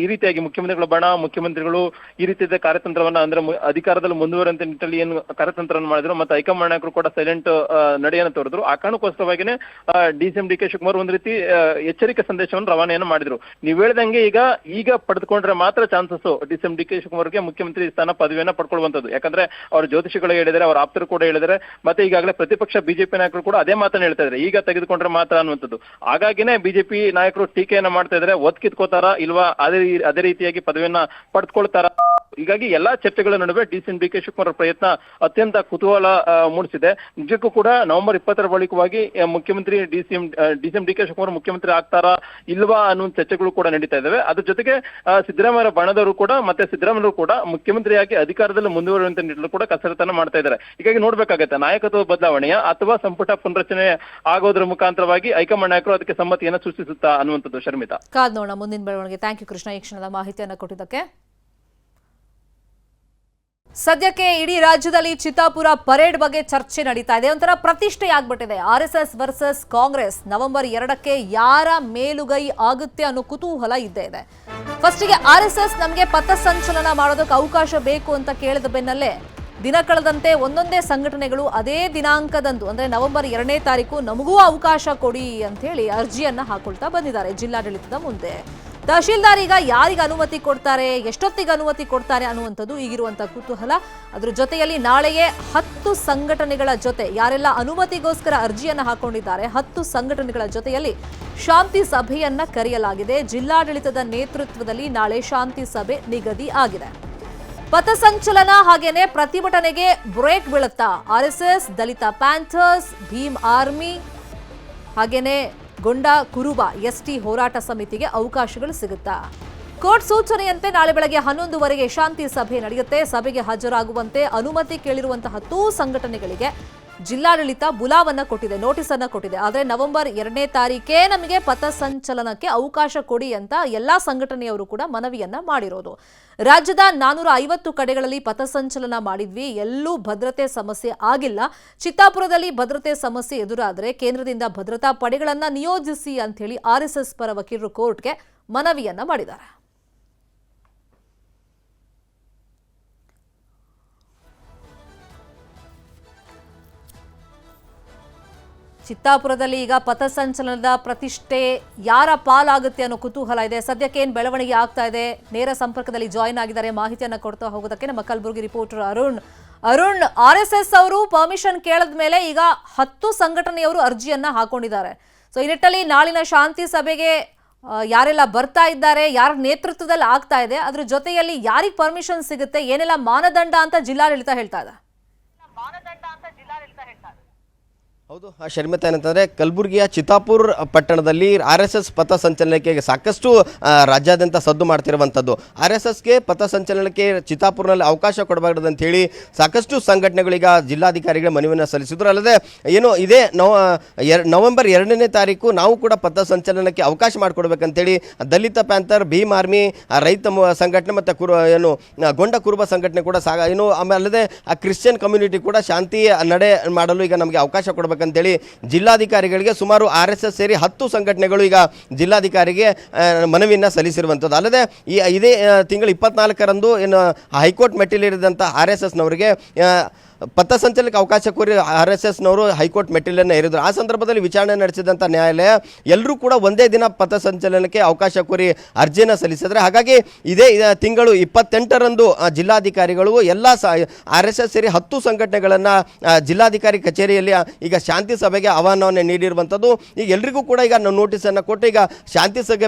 ಈ ರೀತಿಯಾಗಿ ಮುಖ್ಯಮಂತ್ರಿಗಳ ಬಣ ಮುಖ್ಯಮಂತ್ರಿಗಳು ಈ ರೀತಿಯ ಕಾರ್ಯತಂತ್ರವನ್ನ ಅಂದ್ರೆ ಅಧಿಕಾರದಲ್ಲಿ ಮುಂದುವರಂತ ನಿಟ್ಟಿನಲ್ಲಿ ಏನು ಕಾರ್ಯತಂತ್ರವನ್ನು ಮಾಡಿದ್ರು ಮತ್ತೆ ಹೈಕಮಾಂಡ್ ನಾಯಕರು ಕೂಡ ಸೈಲೆಂಟ್ ನಡೆಯನ್ನು ತೋರಿದ್ರು. ಆ ಕಾರಣಕ್ಕೋಸ್ಕರವಾಗಿನೇ ಡಿಸಿಎಂ ಡಿ ಕೆ ಶಿವಕುಮಾರ್ ಒಂದ್ ರೀತಿ ಎಚ್ಚರಿಕೆ ಸಂದೇಶವನ್ನು ರವಾನೆಯನ್ನು ಮಾಡಿದ್ರು. ನೀವು ಹೇಳಿದಂಗೆ ಈಗ ಪಡೆದುಕೊಂಡ್ರೆ ಮಾತ್ರ ಚಾನ್ಸಸ್ ಡಿಸಿಎಂ ಡಿ ಕೆ ಶಿವಕುಮಾರ್ಗೆ ಮುಖ್ಯಮಂತ್ರಿ ಸ್ಥಾನ ಪದವಿಯನ್ನ ಪಡ್ಕೊಳ್ಳುವಂತದ್ದು. ಯಾಕಂದ್ರೆ ಅವ್ರ ಜ್ಯೋತಿಷಿಗಳು ಅವರ ಆಪ್ತರು ಕೂಡ ಹೇಳಿದರೆ, ಮತ್ತೆ ಈಗಾಗಲೇ ಪ್ರತಿಪಕ್ಷ ಬಿಜೆಪಿ ನಾಯಕರು ಕೂಡ ಅದೇ ಮಾತನ್ನ ಹೇಳ್ತಾ ಇದ್ದಾರೆ, ಈಗ ತೆಗೆದುಕೊಂಡ್ರೆ ಮಾತ್ರ ಅನ್ನುವಂಥದ್ದು. ಹಾಗಾಗಿನೇ ಬಿಜೆಪಿ ನಾಯಕರು ಟೀಕೆಯನ್ನ ಮಾಡ್ತಾ ಇದ್ದಾರೆ, ಒತ್ ಕಿತ್ಕೋತಾರ ಇಲ್ವಾ, ಅದೇ ರೀತಿಯಾಗಿ ಪದವಿಯನ್ನ ಪಡೆದುಕೊಳ್ತಾರ. ಹೀಗಾಗಿ ಎಲ್ಲಾ ಚರ್ಚೆಗಳ ನಡುವೆ ಡಿಸಿಎಂ ಡಿ ಕೆ ಶಿವಕುಮಾರ್ ಪ್ರಯತ್ನ ಅತ್ಯಂತ ಕುತೂಹಲ ಮೂಡಿಸಿದೆ. ನಿಜಕ್ಕೂ ಕೂಡ ನವೆಂಬರ್ 20ರ ಬಳಿಕವಾಗಿ ಮುಖ್ಯಮಂತ್ರಿ ಡಿಸಿಎಂ ಡಿ ಕೆ ಶಿವಕುಮಾರ್ ಮುಖ್ಯಮಂತ್ರಿ ಆಗ್ತಾರಾ ಇಲ್ವಾ ಅನ್ನೋ ಚರ್ಚೆಗಳು ಕೂಡ ನಡೀತಾ ಇದಾವೆ. ಅದ್ರ ಜೊತೆಗೆ ಸಿದ್ದರಾಮಯ್ಯ ಬಣದವರು ಕೂಡ ಮತ್ತೆ ಸಿದ್ದರಾಮಯ್ಯ ಕೂಡ ಮುಖ್ಯಮಂತ್ರಿಯಾಗಿ ಅಧಿಕಾರದಲ್ಲಿ ಮುಂದುವರಿಯುವಂತ ನಿಟ್ಟಿನಲ್ಲಿ ಕೂಡ ಕಸರತ್ತನ್ನ ಮಾಡ್ತಾ ಇದ್ದಾರೆ. ಹೀಗಾಗಿ ನೋಡ್ಬೇಕಾಗತ್ತೆ ನಾಯಕತ್ವ ಬದಲಾವಣೆಯ ಅಥವಾ ಸಂಪುಟ ಪುನರಚನೆ ಆಗೋದ್ರ ಮುಖಾಂತರವಾಗಿ ಹೈಕಮಾಂಡ್ ನಾಯಕರು ಅದಕ್ಕೆ ಸಮ್ಮತಿಯನ್ನು ಸೂಚಿಸುತ್ತಾ ಅನ್ನುವಂಥದ್ದು. ಶರ್ಮಿತಾ,
ಕಾದ್ ನೋಡೋಣ ಮುಂದಿನ ಬೆಳವಣಿಗೆ. ಥ್ಯಾಂಕ್ ಯು ಕೃಷ್ಣ, ಈ ಕ್ಷಣದ ಮಾಹಿತಿಯನ್ನು ಕೊಟ್ಟಿದ್ದಕ್ಕೆ. ಸದ್ಯಕ್ಕೆ ಇಡೀ ರಾಜ್ಯದಲ್ಲಿ ಚಿತ್ತಾಪುರ ಪರೇಡ್ ಬಗ್ಗೆ ಚರ್ಚೆ ನಡೀತಾ ಇದೆ. ಒಂಥರ ಪ್ರತಿಷ್ಠೆ ಆಗ್ಬಿಟ್ಟಿದೆ. RSS ವರ್ಸಸ್ ಕಾಂಗ್ರೆಸ್ ನವೆಂಬರ್ 2ಕ್ಕೆ ಯಾರ ಮೇಲುಗೈ ಆಗುತ್ತೆ ಅನ್ನೋ ಕುತೂಹಲ ಇದ್ದೇ ಇದೆ. ಫಸ್ಟಿಗೆ RSS ನಮಗೆ ಪಥಸಂಚಲನ ಮಾಡೋದಕ್ಕೆ ಅವಕಾಶ ಬೇಕು ಅಂತ ಕೇಳಿದ ಬೆನ್ನಲ್ಲೇ ದಿನ ಕಳೆದಂತೆ ಒಂದೊಂದೇ ಸಂಘಟನೆಗಳು ಅದೇ ದಿನಾಂಕದಂದು ಅಂದ್ರೆ ನವೆಂಬರ್ 2ನೇ ತಾರೀಕು ನಮಗೂ ಅವಕಾಶ ಕೊಡಿ ಅಂತ ಹೇಳಿ ಅರ್ಜಿಯನ್ನ ಹಾಕೊಳ್ತಾ ಬಂದಿದ್ದಾರೆ ಜಿಲ್ಲಾಡಳಿತದ ಮುಂದೆ. ತಹಶೀಲ್ದಾರ್ ಈಗ ಯಾರಿಗೆ ಅನುಮತಿ ಕೊಡ್ತಾರೆ, ಎಷ್ಟೊತ್ತಿಗೆ ಅನುಮತಿ ಕೊಡ್ತಾರೆ ಅನ್ನುವಂಥದ್ದು ಈಗಿರುವಂತಹ ಕುತೂಹಲ. ಅದ್ರ ಜೊತೆಯಲ್ಲಿ ನಾಳೆಯೇ 10 ಸಂಘಟನೆಗಳ ಜೊತೆ ಯಾರೆಲ್ಲ ಅನುಮತಿಗೋಸ್ಕರ ಅರ್ಜಿಯನ್ನ ಹಾಕೊಂಡಿದ್ದಾರೆ 10 ಸಂಘಟನೆಗಳ ಜೊತೆಯಲ್ಲಿ ಶಾಂತಿ ಸಭೆಯನ್ನ ಕರೆಯಲಾಗಿದೆ. ಜಿಲ್ಲಾಡಳಿತದ ನೇತೃತ್ವದಲ್ಲಿ ನಾಳೆ ಶಾಂತಿ ಸಭೆ ನಿಗದಿ ಆಗಿದೆ. ಪಥಸಂಚಲನ ಹಾಗೇನೆ ಪ್ರತಿಭಟನೆಗೆ ಬ್ರೇಕ್ ಬೀಳುತ್ತಾ RSS, ದಲಿತ ಪ್ಯಾಂಥರ್ಸ್, ಭೀಮ್ ಆರ್ಮಿ ಹಾಗೇನೆ ಗೊಂಡ ಕುರುಬ ST ಹೋರಾಟ ಸಮಿತಿಗೆ ಅವಕಾಶಗಳು ಸಿಗುತ್ತಾ? ಕೋರ್ಟ್ ಸೂಚನೆಯಂತೆ ನಾಳೆ ಬೆಳಗ್ಗೆ 11:15 ಶಾಂತಿ ಸಭೆ ನಡೆಯುತ್ತೆ. ಸಭೆಗೆ ಹಾಜರಾಗುವಂತೆ ಅನುಮತಿ ಕೇಳಿರುವಂತಹ 10 ಸಂಘಟನೆಗಳಿಗೆ ಜಿಲ್ಲಾಡಳಿತ ಬುಲಾವನ್ನ ಕೊಟ್ಟಿದೆ, ನೋಟಿಸ್ ಅನ್ನ ಕೊಟ್ಟಿದೆ. ಆದರೆ ನವೆಂಬರ್ 2ನೇ ತಾರೀಕೇ ನಮಗೆ ಪಥಸಂಚಲನಕ್ಕೆ ಅವಕಾಶ ಕೊಡಿ ಅಂತ ಎಲ್ಲಾ ಸಂಘಟನೆಯವರು ಕೂಡ ಮನವಿಯನ್ನ ಮಾಡಿರೋದು. ರಾಜ್ಯದ 450 ಕಡೆಗಳಲ್ಲಿ ಪಥಸಂಚಲನ ಮಾಡಿದ್ವಿ, ಎಲ್ಲೂ ಭದ್ರತೆ ಸಮಸ್ಯೆ ಆಗಿಲ್ಲ. ಚಿತ್ತಾಪುರದಲ್ಲಿ ಭದ್ರತೆ ಸಮಸ್ಯೆ ಎದುರಾದರೆ ಕೇಂದ್ರದಿಂದ ಭದ್ರತಾ ಪಡೆಗಳನ್ನ ನಿಯೋಜಿಸಿ ಅಂತ ಹೇಳಿ RSS ಪರ ವಕೀಲರು ಕೋರ್ಟ್ಗೆ ಮನವಿಯನ್ನ ಮಾಡಿದ್ದಾರೆ. ಚಿತ್ತಾಪುರದಲ್ಲಿ ಈಗ ಪಥಸಂಚಲನದ ಪ್ರತಿಷ್ಠೆ ಯಾರ ಪಾಲಾಗುತ್ತೆ ಅನ್ನೋ ಕುತೂಹಲ ಇದೆ. ಸದ್ಯಕ್ಕೆ ಏನು ಬೆಳವಣಿಗೆ ಆಗ್ತಾ ಇದೆ, ನೇರ ಸಂಪರ್ಕದಲ್ಲಿ ಜಾಯಿನ್ ಆಗಿದ್ದಾರೆ. ಮಾಹಿತಿಯನ್ನು ಕೊಡ್ತಾ ಹೋಗೋದಕ್ಕೆ ನಮ್ಮ ಕಲಬುರಗಿ ರಿಪೋರ್ಟರ್ ಅರುಣ್, RSS ಅವರು ಪರ್ಮಿಷನ್ ಕೇಳಿದ ಮೇಲೆ ಈಗ 10 ಸಂಘಟನೆಯವರು ಅರ್ಜಿಯನ್ನ ಹಾಕೊಂಡಿದ್ದಾರೆ. ಸೊ ಈ ನಿಟ್ಟಲ್ಲಿ ನಾಳಿನ ಶಾಂತಿ ಸಭೆಗೆ ಯಾರೆಲ್ಲ ಬರ್ತಾ ಇದ್ದಾರೆ, ಯಾರ ನೇತೃತ್ವದಲ್ಲಿ ಆಗ್ತಾ ಇದೆ, ಅದ್ರ ಜೊತೆಯಲ್ಲಿ ಯಾರಿಗೆ ಪರ್ಮಿಷನ್ ಸಿಗುತ್ತೆ, ಏನೆಲ್ಲ ಮಾನದಂಡ ಅಂತ ಜಿಲ್ಲಾಡಳಿತ ಹೇಳ್ತಾ ಇದೆ?
ಹೌದು ಶರ್ಮಿತಾ, ಏನಂತಂದರೆ ಕಲಬುರಗಿಯ ಚಿತ್ತಾಪುರ್ ಪಟ್ಟಣದಲ್ಲಿ RSS ಪಥಸಂಚಲನಕ್ಕೆ ಸಾಕಷ್ಟು ರಾಜ್ಯಾದ್ಯಂತ ಸದ್ದು ಮಾಡ್ತಿರುವಂಥದ್ದು. RSSಗೆ ಪಥಸಂಚಲನಕ್ಕೆ ಚಿತ್ತಾಪುರ್ನಲ್ಲಿ ಅವಕಾಶ ಕೊಡಬಾರ್ದು ಅಂತ ಹೇಳಿ ಸಾಕಷ್ಟು ಸಂಘಟನೆಗಳೀಗ ಜಿಲ್ಲಾಧಿಕಾರಿಗಳ ಮನವಿಯನ್ನು ಸಲ್ಲಿಸಿದ್ರು. ಅಲ್ಲದೆ ಏನು ಇದೇ ನವೆಂಬರ್ 2ನೇ ತಾರೀಕು ನಾವು ಕೂಡ ಪಥಸಂಚಲನಕ್ಕೆ ಅವಕಾಶ ಮಾಡಿಕೊಡ್ಬೇಕಂತೇಳಿ ದಲಿತ ಪ್ಯಾಂಥರ್, ಭೀಮ್ ಆರ್ಮಿ, ರೈತ ಸಂಘಟನೆ ಮತ್ತು ಗೊಂಡ ಕುರುಬ ಸಂಘಟನೆ ಕೂಡ ಅಲ್ಲದೆ ಆ ಕ್ರಿಶ್ಚಿಯನ್ ಕಮ್ಯುನಿಟಿ ಕೂಡ ಶಾಂತಿ ನಡೆ ಮಾಡಲು ಈಗ ನಮಗೆ ಅವಕಾಶ ಕೊಡಬೇಕಂತೇಳಿ ಜಿಲ್ಲಾಧಿಕಾರಿಗಳಿಗೆ ಸುಮಾರು RSS ಸೇರಿ 10 ಸಂಘಟನೆಗಳು ಈಗ ಜಿಲ್ಲಾಧಿಕಾರಿಗೆ ಮನವಿಯನ್ನು ಸಲ್ಲಿಸಿರುವಂಥದ್ದು. ಅಲ್ಲದೆ ಇದೇ ತಿಂಗಳು 24ರಂದು ಏನು ಹೈಕೋರ್ಟ್ ಮೆಟ್ಟಿಲೇರಿದಂಥ RSSನವರಿಗೆ ಪಥಸಂಚಲನಕ್ಕೆ ಅವಕಾಶ ಕೋರಿ RSSನವರು ಹೈಕೋರ್ಟ್ ಮೆಟ್ಟಿಲನ್ನು ಏರಿದ್ರು. ಆ ಸಂದರ್ಭದಲ್ಲಿ ವಿಚಾರಣೆ ನಡೆಸಿದಂಥ ನ್ಯಾಯಾಲಯ ಎಲ್ಲರೂ ಕೂಡ ಒಂದೇ ದಿನ ಪಥಸಂಚಲನಕ್ಕೆ ಅವಕಾಶ ಕೋರಿ ಅರ್ಜಿಯನ್ನು ಸಲ್ಲಿಸಿದ್ರೆ. ಹಾಗಾಗಿ ಇದೇ ತಿಂಗಳು 28ರಂದು ಜಿಲ್ಲಾಧಿಕಾರಿಗಳು ಎಲ್ಲ RSS ಸೇರಿ 10 ಸಂಘಟನೆಗಳನ್ನು ಜಿಲ್ಲಾಧಿಕಾರಿ ಕಚೇರಿಯಲ್ಲಿ ಈಗ ಶಾಂತಿ ಸಭೆಗೆ ಆಹ್ವಾನವನ್ನು ನೀಡಿರುವಂಥದ್ದು. ಈಗ ಎಲ್ರಿಗೂ ಕೂಡ ಈಗ ನೋಟಿಸನ್ನು ಕೊಟ್ಟು ಈಗ ಶಾಂತಿ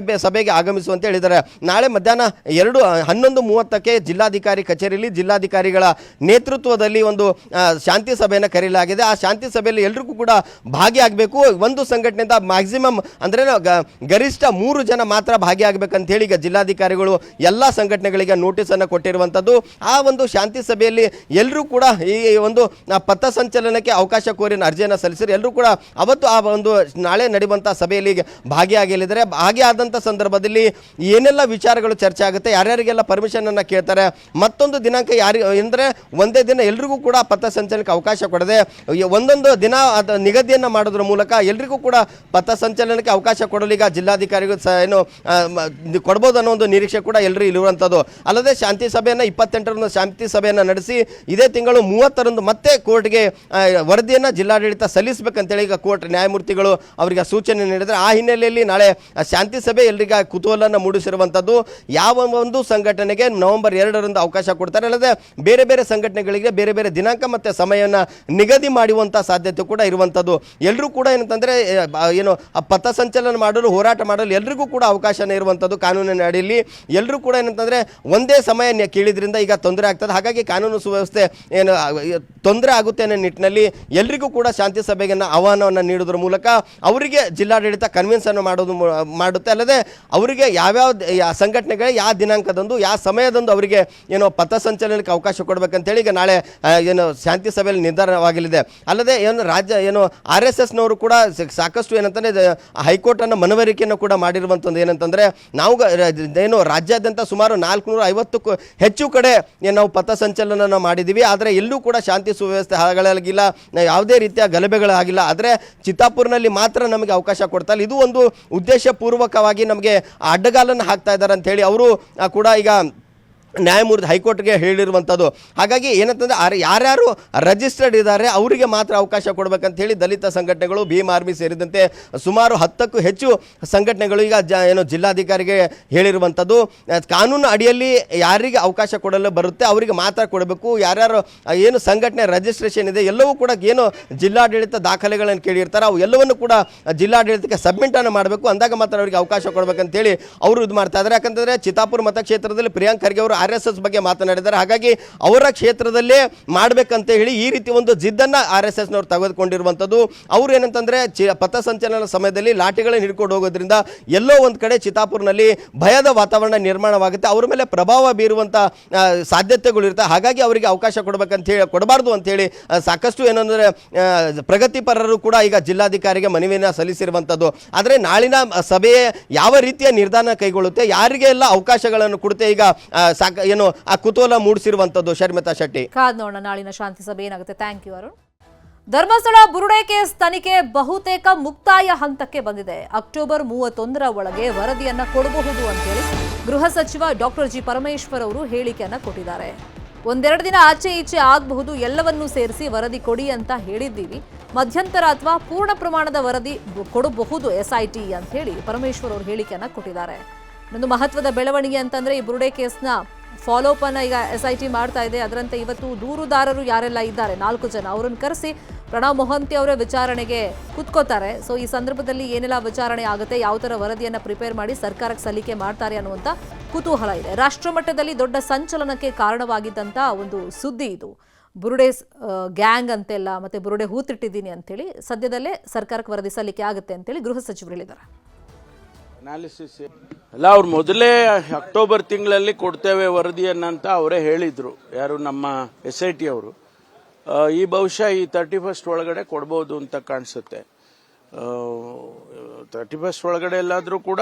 ಸಭೆಗೆ ಆಗಮಿಸುವಂತ ಹೇಳಿದ್ದಾರೆ. ನಾಳೆ ಮಧ್ಯಾಹ್ನ 11:30ಕ್ಕೆ ಜಿಲ್ಲಾಧಿಕಾರಿ ಕಚೇರಿಯಲ್ಲಿ ಜಿಲ್ಲಾಧಿಕಾರಿಗಳ ನೇತೃತ್ವದಲ್ಲಿ ಒಂದು ಶಾಂತಿ ಸಭೆಯನ್ನು ಕರೆಯಲಾಗಿದೆ. ಆ ಶಾಂತಿ ಸಭೆಯಲ್ಲಿ ಎಲ್ರಿಗೂ ಕೂಡ ಭಾಗಿಯಾಗಬೇಕು. ಒಂದು ಸಂಘಟನೆಯಿಂದ ಮ್ಯಾಕ್ಸಿಮಮ್ ಅಂದರೆ ಗರಿಷ್ಠ 3 ಜನ ಮಾತ್ರ ಭಾಗಿಯಾಗಬೇಕಂತ ಹೇಳಿ ಈಗ ಜಿಲ್ಲಾಧಿಕಾರಿಗಳು ಎಲ್ಲ ಸಂಘಟನೆಗಳಿಗೆ ನೋಟಿಸನ್ನು ಕೊಟ್ಟಿರುವಂಥದ್ದು. ಆ ಒಂದು ಶಾಂತಿ ಸಭೆಯಲ್ಲಿ ಎಲ್ಲರೂ ಕೂಡ ಈ ಒಂದು ಪಥಸಂಚಲನಕ್ಕೆ ಅವಕಾಶ ಕೋರಿ ಅರ್ಜಿಯನ್ನು ಸಲ್ಲಿಸಿದ್ರು. ಎಲ್ಲರೂ ಕೂಡ ಅವತ್ತು ಆ ಒಂದು ನಾಳೆ ನಡೆಯುವಂಥ ಸಭೆಯಲ್ಲಿ ಭಾಗಿಯಾಗಲಿದ್ದಾರೆ. ಭಾಗಿಯಾದಂಥ ಸಂದರ್ಭದಲ್ಲಿ ಏನೆಲ್ಲ ವಿಚಾರಗಳು ಚರ್ಚೆ ಆಗುತ್ತೆ, ಯಾರ್ಯಾರಿಗೆಲ್ಲ ಪರ್ಮಿಷನ್ ಅನ್ನು ಕೇಳ್ತಾರೆ, ಮತ್ತೊಂದು ದಿನಾಂಕ ಅಂದರೆ ಒಂದೇ ದಿನ ಎಲ್ರಿಗೂ ಕೂಡ ಪಥಸಂಚಲನಕ್ಕೆ ಅವಕಾಶ ಕೊಡದೆ ಒಂದೊಂದು ದಿನ ನಿಗದಿಯನ್ನು ಮಾಡೋದ್ರ ಮೂಲಕ ಎಲ್ರಿಗೂ ಕೂಡ ಪಥಸಂಚಲನಕ್ಕೆ ಅವಕಾಶ ಕೊಡಲು ಈಗ ಜಿಲ್ಲಾಧಿಕಾರಿಗಳು ಏನು ಕೊಡ್ಬೋದು ಅನ್ನೋ ಒಂದು ನಿರೀಕ್ಷೆ ಕೂಡ ಎಲ್ಲರೂ ಇರುವಂಥದ್ದು. ಅಲ್ಲದೆ ಶಾಂತಿ ಸಭೆಯನ್ನು 28ರಂದು ಶಾಂತಿ ಸಭೆಯನ್ನು ನಡೆಸಿ ಇದೇ ತಿಂಗಳು 30ರಂದು ಮತ್ತೆ ಕೋರ್ಟ್ಗೆ ವರದಿಯನ್ನು ಜಿಲ್ಲಾಡಳಿತ ಸಲ್ಲಿಸಬೇಕಂತೇಳಿ ಈಗ ಕೋರ್ಟ್ ನ್ಯಾಯಮೂರ್ತಿಗಳು ಅವರಿಗೆ ಸೂಚನೆ ನೀಡಿದರೆ. ಆ ಹಿನ್ನೆಲೆಯಲ್ಲಿ ನಾಳೆ ಶಾಂತಿ ಸಭೆ ಎಲ್ಲರಿಗೆ ಕುತೂಹಲವನ್ನು ಮೂಡಿಸಿರುವಂಥದ್ದು. ಯಾವ ಒಂದು ಸಂಘಟನೆಗೆ ನವೆಂಬರ್ 2ರಂದು ಅವಕಾಶ ಕೊಡ್ತಾರೆ, ಅಲ್ಲದೆ ಬೇರೆ ಬೇರೆ ಸಂಘಟನೆಗಳಿಗೆ ಬೇರೆ ಬೇರೆ ದಿನಾಂಕ ಮತ್ತು ಸಮಯವನ್ನು ನಿಗದಿ ಮಾಡುವಂಥ ಸಾಧ್ಯತೆ ಕೂಡ ಇರುವಂಥದ್ದು. ಎಲ್ಲರೂ ಕೂಡ ಏನಂತಂದರೆ ಏನು ಪಥಸಂಚಲನ ಮಾಡಲು ಹೋರಾಟ ಮಾಡಲು ಎಲ್ರಿಗೂ ಕೂಡ ಅವಕಾಶನೇ ಇರುವಂಥದ್ದು ಕಾನೂನಿನ ಅಡಿಯಲ್ಲಿ. ಎಲ್ಲರೂ ಕೂಡ ಏನಂತಂದರೆ ಒಂದೇ ಸಮಯ ಕೇಳಿದ್ರಿಂದ ಈಗ ತೊಂದರೆ ಆಗ್ತದೆ. ಹಾಗಾಗಿ ಕಾನೂನು ಸುವ್ಯವಸ್ಥೆ ಏನು ತೊಂದರೆ ಆಗುತ್ತೆ ಅನ್ನೋ ನಿಟ್ಟಿನಲ್ಲಿ ಎಲ್ರಿಗೂ ಕೂಡ ಶಾಂತಿ ಸಭೆಗೆ ಆಹ್ವಾನವನ್ನು ನೀಡೋದ್ರ ಮೂಲಕ ಅವರಿಗೆ ಜಿಲ್ಲಾಡಳಿತ ಕನ್ವಿನ್ಸ್ ಅನ್ನು ಮಾಡುತ್ತೆ. ಅಲ್ಲದೆ ಅವರಿಗೆ ಯಾವ್ಯಾವ ಸಂಘಟನೆಗಳಿಗೆ ಯಾವ ದಿನಾಂಕದಂದು ಯಾವ ಸಮಯದಂದು ಅವರಿಗೆ ಏನೋ ಪಥಸಂಚಲನಕ್ಕೆ ಅವಕಾಶ ಕೊಡಬೇಕಂತೇಳಿ ಈಗ ನಾಳೆ ಏನು ಶಾಂತಿ ಸಭೆಯಲ್ಲಿ ನಿರ್ಧಾರವಾಗಲಿದೆ. ಅಲ್ಲದೆ ಏನು RSSನವರು ಕೂಡ ಸಾಕಷ್ಟು ಏನಂತಂದರೆ ಹೈಕೋರ್ಟನ್ನು ಮನವರಿಕೆಯನ್ನು ಕೂಡ ಮಾಡಿರುವಂಥದ್ದು ಏನಂತಂದರೆ ನಾವು ಏನು ರಾಜ್ಯಾದ್ಯಂತ ಸುಮಾರು 450ಕ್ಕೂ ಹೆಚ್ಚು ಕಡೆ ನಾವು ಪಥಸಂಚಲನ ಮಾಡಿದ್ದೀವಿ. ಆದರೆ ಎಲ್ಲೂ ಕೂಡ ಶಾಂತಿ ಸುವ್ಯವಸ್ಥೆ ಹಾಳಾಗಿಲ್ಲ, ಯಾವುದೇ ರೀತಿಯ ಗಲಭೆಗಳಾಗಿಲ್ಲ. ಆದರೆ ಚಿತ್ತಾಪುರ್ನಲ್ಲಿ ಮಾತ್ರ ನಮಗೆ ಅವಕಾಶ ಕೊಡ್ತಾ ಇಲ್ಲ. ಇದು ಒಂದು ಉದ್ದೇಶಪೂರ್ವಕವಾಗಿ ನಮಗೆ ಅಡ್ಡಗಾಲನ್ನು ಹಾಕ್ತಾ ಇದ್ದಾರೆ ಅಂತ ಹೇಳಿ ಅವರು ಕೂಡ ಈಗ ನ್ಯಾಯಮೂರ್ತಿ ಹೈಕೋರ್ಟ್ಗೆ ಹೇಳಿರುವಂಥದ್ದು. ಹಾಗಾಗಿ ಏನಂತಂದರೆ ಯಾರ್ಯಾರು ರಿಜಿಸ್ಟರ್ಡ್ ಇದ್ದಾರೆ ಅವರಿಗೆ ಮಾತ್ರ ಅವಕಾಶ ಕೊಡಬೇಕಂತ ಹೇಳಿ ದಲಿತ ಸಂಘಟನೆಗಳು, ಭೀಮ್ ಆರ್ಮಿ ಸೇರಿದಂತೆ ಸುಮಾರು 10ಕ್ಕೂ ಹೆಚ್ಚು ಸಂಘಟನೆಗಳು ಈಗ ಜಿಲ್ಲಾಧಿಕಾರಿಗೆ ಹೇಳಿರುವಂಥದ್ದು. ಕಾನೂನು ಅಡಿಯಲ್ಲಿ ಯಾರಿಗೆ ಅವಕಾಶ ಕೊಡಲು ಬರುತ್ತೆ ಅವರಿಗೆ ಮಾತ್ರ ಕೊಡಬೇಕು. ಯಾರ್ಯಾರು ಏನು ಸಂಘಟನೆ ರಿಜಿಸ್ಟ್ರೇಷನ್ ಇದೆ ಎಲ್ಲವೂ ಕೂಡ ಏನು ಜಿಲ್ಲಾಡಳಿತ ದಾಖಲೆಗಳನ್ನು ಕೇಳಿರ್ತಾರೆ ಅವು ಎಲ್ಲವನ್ನು ಕೂಡ ಜಿಲ್ಲಾಡಳಿತಕ್ಕೆ ಸಬ್ಮಿಟನ್ನು ಮಾಡಬೇಕು. ಅಂದಾಗ ಮಾತ್ರ ಅವರಿಗೆ ಅವಕಾಶ ಕೊಡಬೇಕಂತೇಳಿ ಅವರು ಇದು ಮಾಡ್ತಾ ಇದ್ದಾರೆ. ಯಾಕಂತಂದರೆ ಚಿತ್ತಾಪುರ ಮತಕ್ಷೇತ್ರದಲ್ಲಿ ಪ್ರಿಯಾಂಕ್ ಖರ್ಗೆ ಅವರು RSS ಬಗ್ಗೆ ಮಾತನಾಡಿದ್ದಾರೆ. ಹಾಗಾಗಿ ಅವರ ಕ್ಷೇತ್ರದಲ್ಲೇ ಮಾಡಬೇಕಂತ ಹೇಳಿ ಈ ರೀತಿ ಒಂದು ಜಿದ್ದನ್ನು RSSನವರು ತೆಗೆದುಕೊಂಡಿರುವಂಥದ್ದು. ಅವರು ಏನಂತಂದರೆ ಪಥಸಂಚಲನ ಸಮಯದಲ್ಲಿ ಲಾಠಿಗಳನ್ನು ಹಿಡ್ಕೊಂಡು ಹೋಗೋದ್ರಿಂದ ಎಲ್ಲೋ ಒಂದು ಕಡೆ ಚಿತ್ತಾಪುರ್ನಲ್ಲಿ ಭಯದ ವಾತಾವರಣ ನಿರ್ಮಾಣವಾಗುತ್ತೆ, ಅವರ ಮೇಲೆ ಪ್ರಭಾವ ಬೀರುವಂಥ ಸಾಧ್ಯತೆಗಳು ಇರ್ತವೆ. ಹಾಗಾಗಿ ಅವರಿಗೆ ಅವಕಾಶ ಕೊಡಬಾರ್ದು ಅಂತೇಳಿ ಸಾಕಷ್ಟು ಏನಂದರೆ ಪ್ರಗತಿಪರರು ಕೂಡ ಈಗ ಜಿಲ್ಲಾಧಿಕಾರಿಗೆ ಮನವಿಯನ್ನು ಸಲ್ಲಿಸಿರುವಂಥದ್ದು. ಆದರೆ ನಾಳಿನ ಸಭೆಯೇ ಯಾವ ರೀತಿಯ ನಿರ್ಧಾರ ಕೈಗೊಳ್ಳುತ್ತೆ, ಯಾರಿಗೆಲ್ಲ ಅವಕಾಶಗಳನ್ನು ಕೊಡುತ್ತೆ, ಈಗ ಏನು ಆ ಕುತೂಹಲ ಮೂಡಿಸಿರುವಂಥದ್ದು. ಶರ್ಮಿತಾ ಶೆಟ್ಟಿ,
ಕಾದ್ ನೋಡೋಣ ನಾಳಿನ ಶಾಂತಿ ಸಭೆ ಏನಾಗುತ್ತೆ. Thank you Arun. Dharmasthala Burude case ತನಿಖೆ ಬಹುತೇಕ ಮುಕ್ತಾಯ ಹಂತಕ್ಕೆ ಬಂದಿದೆ. ಅಕ್ಟೋಬರ್ 31ರ ಒಳಗೆ ವರದಿಯನ್ನ ಕೊಡಬಹುದು ಅಂತೇಳಿ ಗೃಹ ಸಚಿವ ಡಾಕ್ಟರ್ ಜಿ ಪರಮೇಶ್ವರ್ ಅವರು ಹೇಳಿಕೆಯನ್ನ ಕೊಟ್ಟಿದ್ದಾರೆ. ಒಂದೆರಡು ದಿನ ಆಚೆ ಈಚೆ ಆಗಬಹುದು, ಎಲ್ಲವನ್ನೂ ಸೇರಿಸಿ ವರದಿ ಕೊಡಿ ಅಂತ ಹೇಳಿದ್ದೀವಿ. ಮಧ್ಯಂತರ ಅಥವಾ ಪೂರ್ಣ ಪ್ರಮಾಣದ ವರದಿ ಕೊಡಬಹುದು SIT ಅಂತ ಹೇಳಿ ಪರಮೇಶ್ವರ್ ಅವರು ಹೇಳಿಕೆಯನ್ನ ಕೊಟ್ಟಿದ್ದಾರೆ. ಇನ್ನೊಂದು ಮಹತ್ವದ ಬೆಳವಣಿಗೆ ಅಂತಂದ್ರೆ ಈ ಬುರುಡೆ ಕೇಸ್ನ ಫಾಲೋಅಪ್ ಅನ್ನ ಈಗ SIT ಮಾಡ್ತಾ ಇದೆ. ಅದರಂತೆ ಇವತ್ತು ದೂರುದಾರರು ಯಾರೆಲ್ಲ ಇದ್ದಾರೆ 4 ಜನ ಅವರನ್ನು ಕರೆಸಿ ಪ್ರಣವ್ ಮೊಹಂತಿ ಅವರ ವಿಚಾರಣೆಗೆ ಕುತ್ಕೋತಾರೆ. ಸೊ ಈ ಸಂದರ್ಭದಲ್ಲಿ ಏನೆಲ್ಲ ವಿಚಾರಣೆ ಆಗುತ್ತೆ, ಯಾವ ಥರ ವರದಿಯನ್ನು ಪ್ರಿಪೇರ್ ಮಾಡಿ ಸರ್ಕಾರಕ್ಕೆ ಸಲ್ಲಿಕೆ ಮಾಡ್ತಾರೆ ಅನ್ನುವಂಥ ಕುತೂಹಲ ಇದೆ. ರಾಷ್ಟ್ರ ಮಟ್ಟದಲ್ಲಿ ದೊಡ್ಡ ಸಂಚಲನಕ್ಕೆ ಕಾರಣವಾಗಿದ್ದಂಥ ಒಂದು ಸುದ್ದಿ ಇದು. ಬುರುಡೆ ಗ್ಯಾಂಗ್ ಅಂತೆಲ್ಲ ಮತ್ತೆ ಬುರುಡೆ ಹೂತಿಟ್ಟಿದ್ದೀನಿ ಅಂತೇಳಿ ಸದ್ಯದಲ್ಲೇ ಸರ್ಕಾರಕ್ಕೆ ವರದಿ ಸಲ್ಲಿಕೆ ಆಗುತ್ತೆ ಅಂತೇಳಿ ಗೃಹ ಸಚಿವರು ಹೇಳಿದ್ದಾರೆ.
ಅನಾಲಿಸಿಸ್ ಅಲ್ಲ, ಅವ್ರು ಮೊದಲೇ ಅಕ್ಟೋಬರ್ ತಿಂಗಳಲ್ಲಿ ಕೊಡ್ತೇವೆ ವರದಿಯನ್ನಂತ ಅವರೇ ಹೇಳಿದ್ರು. ಯಾರು ನಮ್ಮ SIT ಅವರು. ಈ ಬಹುಶಃ ಈ 31st ಒಳಗಡೆ ಕೊಡ್ಬೋದು ಅಂತ ಕಾಣಿಸುತ್ತೆ. 31st ಒಳಗಡೆ ಎಲ್ಲಾದ್ರೂ ಕೂಡ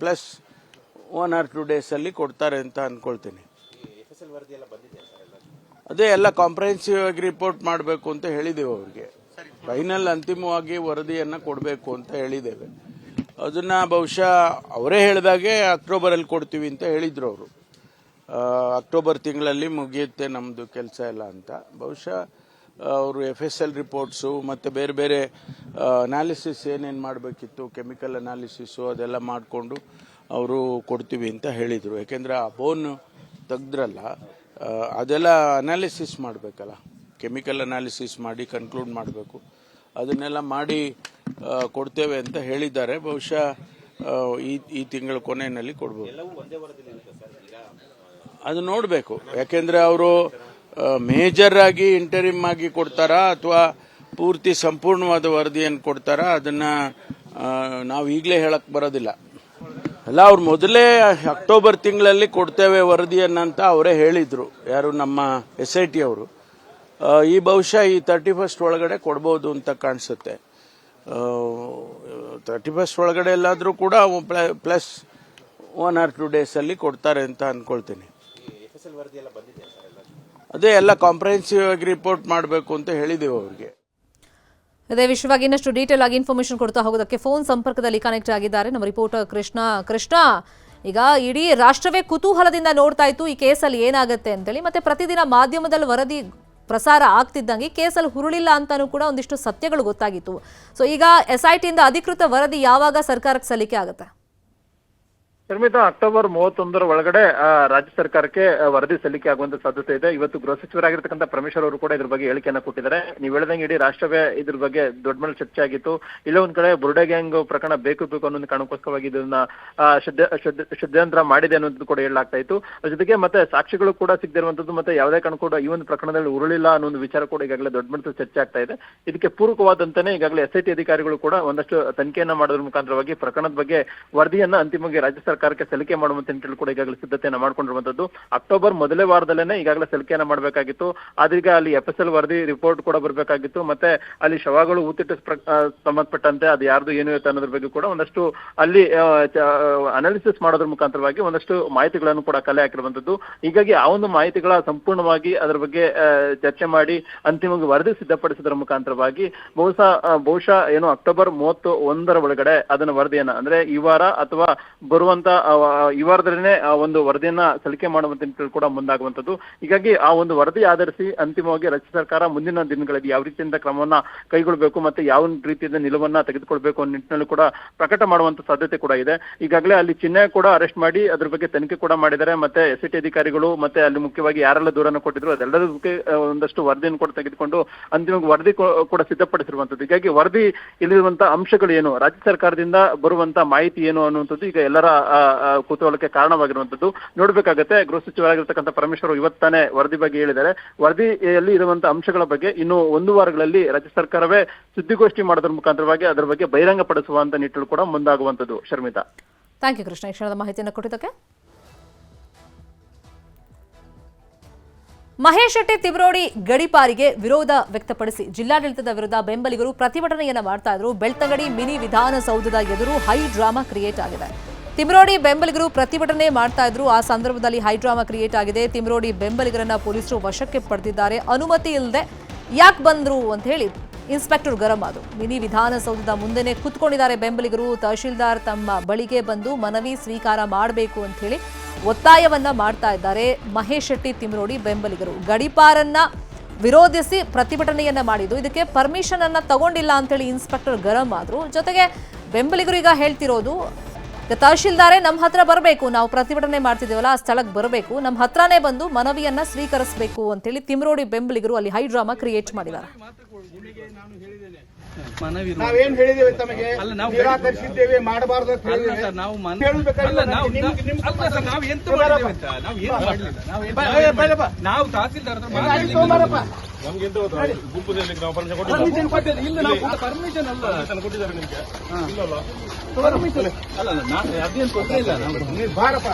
ಪ್ಲಸ್ 1 or 2 days ಅಲ್ಲಿ ಕೊಡ್ತಾರೆ ಅಂತ ಅನ್ಕೊಳ್ತೀನಿ. ಅದೇ ಎಲ್ಲ ಕಾಂಪ್ರಹೆನ್ಸಿವ್ ಆಗಿ ರಿಪೋರ್ಟ್ ಮಾಡಬೇಕು ಅಂತ ಹೇಳಿದ್ದೇವೆ ಅವ್ರಿಗೆ. ಫೈನಲ್ ಅಂತಿಮವಾಗಿ ವರದಿಯನ್ನ ಕೊಡಬೇಕು ಅಂತ ಹೇಳಿದ್ದೇವೆ. ಅದನ್ನ ಬಹುಶಃ ಅವರೇ ಹೇಳಿದಾಗೆ ಅಕ್ಟೋಬರಲ್ಲಿ ಕೊಡ್ತೀವಿ ಅಂತ ಹೇಳಿದ್ರು ಅವರು. ಅಕ್ಟೋಬರ್ ತಿಂಗಳಲ್ಲಿ ಮುಗಿಯುತ್ತೆ ನಮ್ಮದು ಕೆಲಸ ಎಲ್ಲ ಅಂತ. ಬಹುಶಃ ಅವರು FSL ರಿಪೋರ್ಟ್ಸು ಮತ್ತು ಬೇರೆ ಬೇರೆ ಅನಾಲಿಸಿಸ್ ಏನೇನು ಮಾಡಬೇಕಿತ್ತು, ಕೆಮಿಕಲ್ ಅನಾಲಿಸಿಸು ಅದೆಲ್ಲ ಮಾಡಿಕೊಂಡು ಅವರು ಕೊಡ್ತೀವಿ ಅಂತ ಹೇಳಿದರು. ಯಾಕೆಂದರೆ ಆ ಬೋನ್ ತೆಗ್ದ್ರಲ್ಲ, ಅದೆಲ್ಲ ಅನಾಲಿಸಿಸ್ ಮಾಡಬೇಕಲ್ಲ, ಕೆಮಿಕಲ್ ಅನಾಲಿಸಿಸ್ ಮಾಡಿ ಕನ್ಕ್ಲೂಡ್ ಮಾಡಬೇಕು. ಅದನ್ನೆಲ್ಲ ಮಾಡಿ ಕೊಡ್ತೇವೆ ಅಂತ ಹೇಳಿದ್ದಾರೆ. ಬಹುಶಃ ಈ ತಿಂಗಳ ಕೊನೆಯಲ್ಲಿ ಕೊಡ್ಬೋದು. ಅದು ನೋಡಬೇಕು. ಯಾಕೆಂದ್ರೆ ಅವರು ಮೇಜರ್ ಆಗಿ ಇಂಟರಿಮ್ ಆಗಿ ಕೊಡ್ತಾರಾ ಅಥವಾ ಪೂರ್ತಿ ಸಂಪೂರ್ಣವಾದ ವರದಿಯನ್ನು ಕೊಡ್ತಾರಾ ಅದನ್ನ ನಾವು ಈಗಲೇ ಹೇಳಕ್ ಬರೋದಿಲ್ಲ. ಅಲ್ಲ, ಅವ್ರು ಮೊದಲೇ ಅಕ್ಟೋಬರ್ ತಿಂಗಳಲ್ಲಿ ಕೊಡ್ತೇವೆ ವರದಿಯನ್ನಂತ ಅವರೇ ಹೇಳಿದ್ರು. ಯಾರು ನಮ್ಮ SIT ಅವರು. ಈ ಬಹುಶಃ ಈ 31st ಒಳಗಡೆ ಕೊಡ್ಬೋದು ಅಂತ ಕಾಣಿಸುತ್ತೆ. 31st ಒಳಗಡೆ ಎಲ್ಲಾದ್ರೂ ಕೂಡ ಪ್ಲಸ್ 1 or 2 days ಅಲ್ಲಿ ಕೊಡ್ತಾರೆ ಅಂತ ಅನ್ಕೊಳ್ತೀನಿ. ಅದೇ ಎಲ್ಲ ಕಾಂಪ್ರಹೆನ್ಸಿವ್ ಆಗಿ ರಿಪೋರ್ಟ್ ಮಾಡಬೇಕು ಅಂತ ಹೇಳಿದ್ದೇವೆ ಅವ್ರಿಗೆ.
ಇದೇ ವಿಷಯವಾಗಿ ಇನ್ನಷ್ಟು ಡೀಟೇಲ್ ಆಗಿ ಇನ್ಫಾರ್ಮೇಶನ್ ಕೊಡ್ತಾ ಹೋಗೋದಕ್ಕೆ ಫೋನ್ ಸಂಪರ್ಕದಲ್ಲಿ ಕನೆಕ್ಟ್ ಆಗಿದ್ದಾರೆ ನಮ್ಮ ರಿಪೋರ್ಟರ್ ಕೃಷ್ಣ. ಈಗ ಇಡೀ ರಾಷ್ಟ್ರವೇ ಕುತೂಹಲದಿಂದ ನೋಡ್ತಾ ಇತ್ತು ಈ ಕೇಸಲ್ಲಿ ಏನಾಗುತ್ತೆ ಅಂತೇಳಿ. ಮತ್ತೆ ಪ್ರತಿದಿನ ಮಾಧ್ಯಮದಲ್ಲಿ ವರದಿ ಪ್ರಸಾರ ಆಗ್ತಿದ್ದಂಗೆ ಕೇಸಲ್ಲಿ ಹುರುಳಿಲ್ಲ ಅಂತಾನೂ ಕೂಡ ಒಂದಿಷ್ಟು ಸತ್ಯಗಳು ಗೊತ್ತಾಗಿತ್ತು. ಸೊ ಈಗ SIT ಇಂದ ಅಧಿಕೃತ ವರದಿ ಯಾವಾಗ ಸರ್ಕಾರಕ್ಕೆ ಸಲ್ಲಿಕೆ ಆಗುತ್ತೆ?
ಶರ್ಮಿತಾ, ಅಕ್ಟೋಬರ್ 31ರ ಒಳಗಡೆ ರಾಜ್ಯ ಸರ್ಕಾರಕ್ಕೆ ವರದಿ ಸಲ್ಲಿಕೆ ಆಗುವಂತ ಸಾಧ್ಯತೆ ಇದೆ. ಇವತ್ತು ಗೃಹ ಸಚಿವರಾಗಿರ್ತಕ್ಕಂಥ ಪರಮೇಶ್ವರ್ ಅವರು ಕೂಡ ಇದ್ರ ಬಗ್ಗೆ ಹೇಳಿಕೆಯನ್ನ ಕೊಟ್ಟಿದ್ದಾರೆ. ನೀವು ಹೇಳಿದಂಗೆ ಇಡೀ ರಾಷ್ಟ್ರವೇ ಇದ್ರ ಬಗ್ಗೆ ದೊಡ್ಡ ಮೇಲೆ ಚರ್ಚೆ ಆಗಿತ್ತು. ಇಲ್ಲ ಒಂದ್ ಕಡೆ ಬುರುಡೆ ಗ್ಯಾಂಗ್ ಪ್ರಕರಣ ಬೇಕು ಅನ್ನೋ ಕಾರಣಕ್ಕೋಸ್ಕರವಾಗಿ ಇದನ್ನ ಷಡ್ಯಂತ್ರ ಮಾಡಿದೆ ಅನ್ನೋದು ಕೂಡ ಹೇಳಲಾಗ್ತಾ ಇತ್ತು. ಅದ್ರ ಜೊತೆಗೆ ಮತ್ತೆ ಸಾಕ್ಷಿಗಳು ಕೂಡ ಸಿಗದಿರುವಂತದ್ದು, ಮತ್ತೆ ಯಾವುದೇ ಕಾರಣ ಕೂಡ ಈ ಒಂದು ಪ್ರಕರಣದಲ್ಲಿ ಉರುಳಿಲ್ಲ ಅನ್ನೋ ಒಂದು ವಿಚಾರ ಕೂಡ ಈಗಾಗಲೇ ದೊಡ್ಡ ಮಟ್ಟದ ಚರ್ಚೆ ಆಗ್ತಾ ಇದೆ. ಇದಕ್ಕೆ ಪೂರಕವಾದಂತಾನೆ ಈಗಾಗಲೇ SIT ಅಧಿಕಾರಿಗಳು ಕೂಡ ಒಂದಷ್ಟು ತನಿಖೆಯನ್ನ ಮಾಡೋದ್ರ ಮುಖಾಂತರವಾಗಿ ಪ್ರಕರಣದ ಬಗ್ಗೆ ವರದಿಯನ್ನ ಅಂತಿಮವಾಗಿ ರಾಜ್ಯ ಸರ್ಕಾರಕ್ಕೆ ಸಲ್ಲಿಕೆ ಮಾಡುವಂತ ನಿಟ್ಟಿನಲ್ಲಿ ಕೂಡ ಈಗಾಗಲೇ ಸಿದ್ಧತೆಯನ್ನ ಮಾಡ್ಕೊಂಡಿರುವಂತದ್ದು. ಅಕ್ಟೋಬರ್ ಮೊದಲೇ ವಾರದಲ್ಲೇನೆ ಈಗಾಗಲೇ ಸಲ್ಲಿಕೆಯನ್ನ ಮಾಡಬೇಕಾಗಿತ್ತು. ಆದ್ರೀಗ ಅಲ್ಲಿ FSL ವರದಿ ರಿಪೋರ್ಟ್ ಕೂಡ ಬರಬೇಕಾಗಿತ್ತು. ಮತ್ತೆ ಅಲ್ಲಿ ಶವಗಳು ಊತಿಟ್ಟು ಸಂಬಂಧಪಟ್ಟಂತೆ ಅದು ಯಾರ್ದು ಏನು ಇರುತ್ತೆ ಅನ್ನೋದ್ರ ಬಗ್ಗೆ ಕೂಡ ಒಂದಷ್ಟು ಅಲ್ಲಿ ಅನಾಲಿಸಿಸ್ ಮಾಡೋದ್ರ ಮುಖಾಂತರವಾಗಿ ಒಂದಷ್ಟು ಮಾಹಿತಿಗಳನ್ನು ಕೂಡ ಕಲೆ ಹಾಕಿರುವಂತದ್ದು. ಹೀಗಾಗಿ ಆ ಒಂದು ಮಾಹಿತಿಗಳ ಸಂಪೂರ್ಣವಾಗಿ ಅದರ ಬಗ್ಗೆ ಚರ್ಚೆ ಮಾಡಿ ಅಂತಿಮವಾಗಿ ವರದಿ ಸಿದ್ಧಪಡಿಸೋದ್ರ ಮುಖಾಂತರವಾಗಿ ಬಹುಶಃ ಏನು ಅಕ್ಟೋಬರ್ 31 ಒಳಗಡೆ ಅದನ್ನ ವರದಿಯನ್ನ ಅಂದ್ರೆ ಈ ವಾರ ಅಥವಾ ಬರುವಂತ ಈ ವಾರದಲ್ಲೇ ಆ ಒಂದು ವರದಿಯನ್ನ ಸಲ್ಲಿಕೆ ಮಾಡುವಂತ ನಿಟ್ಟಿನಲ್ಲಿ ಕೂಡ ಮುಂದಾಗುವಂತದ್ದು. ಹೀಗಾಗಿ ಆ ಒಂದು ವರದಿ ಆಧರಿಸಿ ಅಂತಿಮವಾಗಿ ರಾಜ್ಯ ಸರ್ಕಾರ ಮುಂದಿನ ದಿನಗಳಲ್ಲಿ ಯಾವ ರೀತಿಯಿಂದ ಕ್ರಮವನ್ನ ಕೈಗೊಳ್ಳಬೇಕು ಮತ್ತೆ ಯಾವ ರೀತಿಯಿಂದ ನಿಲುವನ್ನ ತೆಗೆದುಕೊಳ್ಬೇಕು ಅನ್ನೋ ನಿಟ್ಟಿನಲ್ಲಿ ಕೂಡ ಪ್ರಕಟ ಮಾಡುವಂತ ಸಾಧ್ಯತೆ ಕೂಡ ಇದೆ. ಈಗಾಗಲೇ ಅಲ್ಲಿ ಚಿಹ್ನೆ ಕೂಡ ಅರೆಸ್ಟ್ ಮಾಡಿ ಅದ್ರ ಬಗ್ಗೆ ತನಿಖೆ ಕೂಡ ಮಾಡಿದ್ದಾರೆ. ಮತ್ತೆ SIT ಅಧಿಕಾರಿಗಳು ಮತ್ತೆ ಅಲ್ಲಿ ಮುಖ್ಯವಾಗಿ ಯಾರೆಲ್ಲ ದೂರನ್ನು ಕೊಟ್ಟಿದ್ರು ಅದೆಲ್ಲದಕ್ಕೆ ಒಂದಷ್ಟು ವರದಿಯನ್ನು ಕೂಡ ತೆಗೆದುಕೊಂಡು ಅಂತಿಮವಾಗಿ ವರದಿ ಕೂಡ ಸಿದ್ಧಪಡಿಸಿರುವಂತದ್ದು. ಹೀಗಾಗಿ ವರದಿ ಇಲ್ಲಿರುವಂತಹ ಅಂಶಗಳು ಏನು, ರಾಜ್ಯ ಸರ್ಕಾರದಿಂದ ಬರುವಂತ ಮಾಹಿತಿ ಏನು ಅನ್ನುವಂಥದ್ದು ಈಗ ಎಲ್ಲರ ಕುತೂಹಲಕ್ಕೆ ಕಾರಣವಾಗಿರುವಂತದ್ದು. ನೋಡ್ಬೇಕಾಗತ್ತೆ. ಗೃಹ ಸಚಿವರಾಗಿರ್ತಕ್ಕಂಥ ಪರಮೇಶ್ವರ್ ಇವತ್ತಾನೆ ವರದಿ ಬಗ್ಗೆ ಹೇಳಿದ್ದಾರೆ. ವರದಿಯಲ್ಲಿ ಇರುವಂತಹ ಅಂಶಗಳ ಬಗ್ಗೆ ಇನ್ನು 1 ವಾರಗಳಲ್ಲಿ ರಾಜ್ಯ ಸರ್ಕಾರವೇ ಸುದ್ದಿಗೋಷ್ಠಿ ಮಾಡೋದ್ರ ಮುಖಾಂತರವಾಗಿ ಅದರ ಬಗ್ಗೆ ಬಹಿರಂಗ ಪಡಿಸುವಂತ ನಿಟ್ಟಿನಲ್ಲಿ ಕೂಡ ಮುಂದಾಗುವಂತದ್ದು. ಶರ್ಮಿತಾ,
ಥ್ಯಾಂಕ್ ಯು ಕೃಷ್ಣ, ಈ ಕ್ಷಣದ ಮಾಹಿತಿಯನ್ನು ಕೊಟ್ಟಿದ್ದಕ್ಕೆ. ಮಹೇಶ್ ಶೆಟ್ಟಿ ತಿಮ್ರೋಡಿ ಗಡಿಪಾರಿಗೆ ವಿರೋಧ ವ್ಯಕ್ತಪಡಿಸಿ ಜಿಲ್ಲಾಡಳಿತದ ವಿರುದ್ಧ ಬೆಂಬಲಿಗರು ಪ್ರತಿಭಟನೆಯನ್ನ ಮಾಡ್ತಾ ಇದ್ರು. ಬೆಳ್ತಂಗಡಿ ಮಿನಿ ವಿಧಾನಸೌಧದ ಎದುರು ಹೈ ಡ್ರಾಮಾ ಕ್ರಿಯೇಟ್ ಆಗಿದೆ. ತಿಮ್ರೋಡಿ ಬೆಂಬಲಿಗರು ಪ್ರತಿಭಟನೆ ಮಾಡ್ತಾ ಇದ್ರು. ಆ ಸಂದರ್ಭದಲ್ಲಿ ಹೈ ಡ್ರಾಮಾ ಕ್ರಿಯೇಟ್ ಆಗಿದೆ. ತಿಮ್ರೋಡಿ ಬೆಂಬಲಿಗರನ್ನ ಪೊಲೀಸರು ವಶಕ್ಕೆ ಪಡೆದಿದ್ದಾರೆ. ಅನುಮತಿ ಇಲ್ಲದೆ ಯಾಕೆ ಬಂದ್ರು ಅಂತ ಹೇಳಿ ಇನ್ಸ್ಪೆಕ್ಟರ್ ಗರಂ ಅದು. ಮಿನಿ ವಿಧಾನಸೌಧದ ಮುಂದೆನೆ ಕೂತ್ಕೊಂಡಿದ್ದಾರೆ ಬೆಂಬಲಿಗರು. ತಹಶೀಲ್ದಾರ್ ತಮ್ಮ ಬಳಿಗೆ ಬಂದು ಮನವಿ ಸ್ವೀಕಾರ ಮಾಡಬೇಕು ಅಂತ ಹೇಳಿ ಒತ್ತಾಯವನ್ನ ಮಾಡ್ತಾ ಇದ್ದಾರೆ ಮಹೇಶ್ ಶೆಟ್ಟಿ ತಿಮ್ರೋಡಿ ಬೆಂಬಲಿಗರು. ಗಡಿಪಾರನ್ನ ವಿರೋಧಿಸಿ ಪ್ರತಿಭಟನೆಯನ್ನ ಮಾಡಿದ್ದು. ಇದಕ್ಕೆ ಪರ್ಮಿಷನ್ ಅನ್ನ ತಗೊಂಡಿಲ್ಲ ಅಂತೇಳಿ ಇನ್ಸ್ಪೆಕ್ಟರ್ ಗರಂ ಆದ್ರು. ಜೊತೆಗೆ ಬೆಂಬಲಿಗರು ಈಗ ಹೇಳ್ತಿರೋದು ತಹಶೀಲ್ದಾರೇ ನಮ್ಮ ಹತ್ರ ಬರಬೇಕು, ನಾವು ಪ್ರತಿಭಟನೆ ಮಾಡ್ತಿದ್ದೇವಲ್ಲ ಆ ಸ್ಥಳಕ್ಕೆ ಬರಬೇಕು, ನಮ್ಮ ಹತ್ರನೇ ಬಂದು ಮನವಿಯನ್ನ ಸ್ವೀಕರಿಸಬೇಕು ಅಂತೇಳಿ ತಿಮ್ರೋಡಿ ಬೆಂಬಲಿಗರು ಅಲ್ಲಿ ಹೈ ಡ್ರಾಮಾ ಕ್ರಿಯೇಟ್ ಮಾಡಿದ್ದಾರೆ.
ನಾವೇನ್ ಹೇಳಿದ್ದೇವೆ ತಮಗೆ? ನಿರಾಕರಿಸಿದ್ದೇವೆ, ಮಾಡಬಾರ್ದು ಅಂತ ಹೇಳಿದ್ದೇವೆ.
ನಾವು ತಹಸೀಲ್ದಾರ್ ಪರ್ಮಿಷನ್ ಅದೇನು ಕೊಟ್ಟೇ ಇಲ್ಲ.
ಬಾರಪ್ಪ,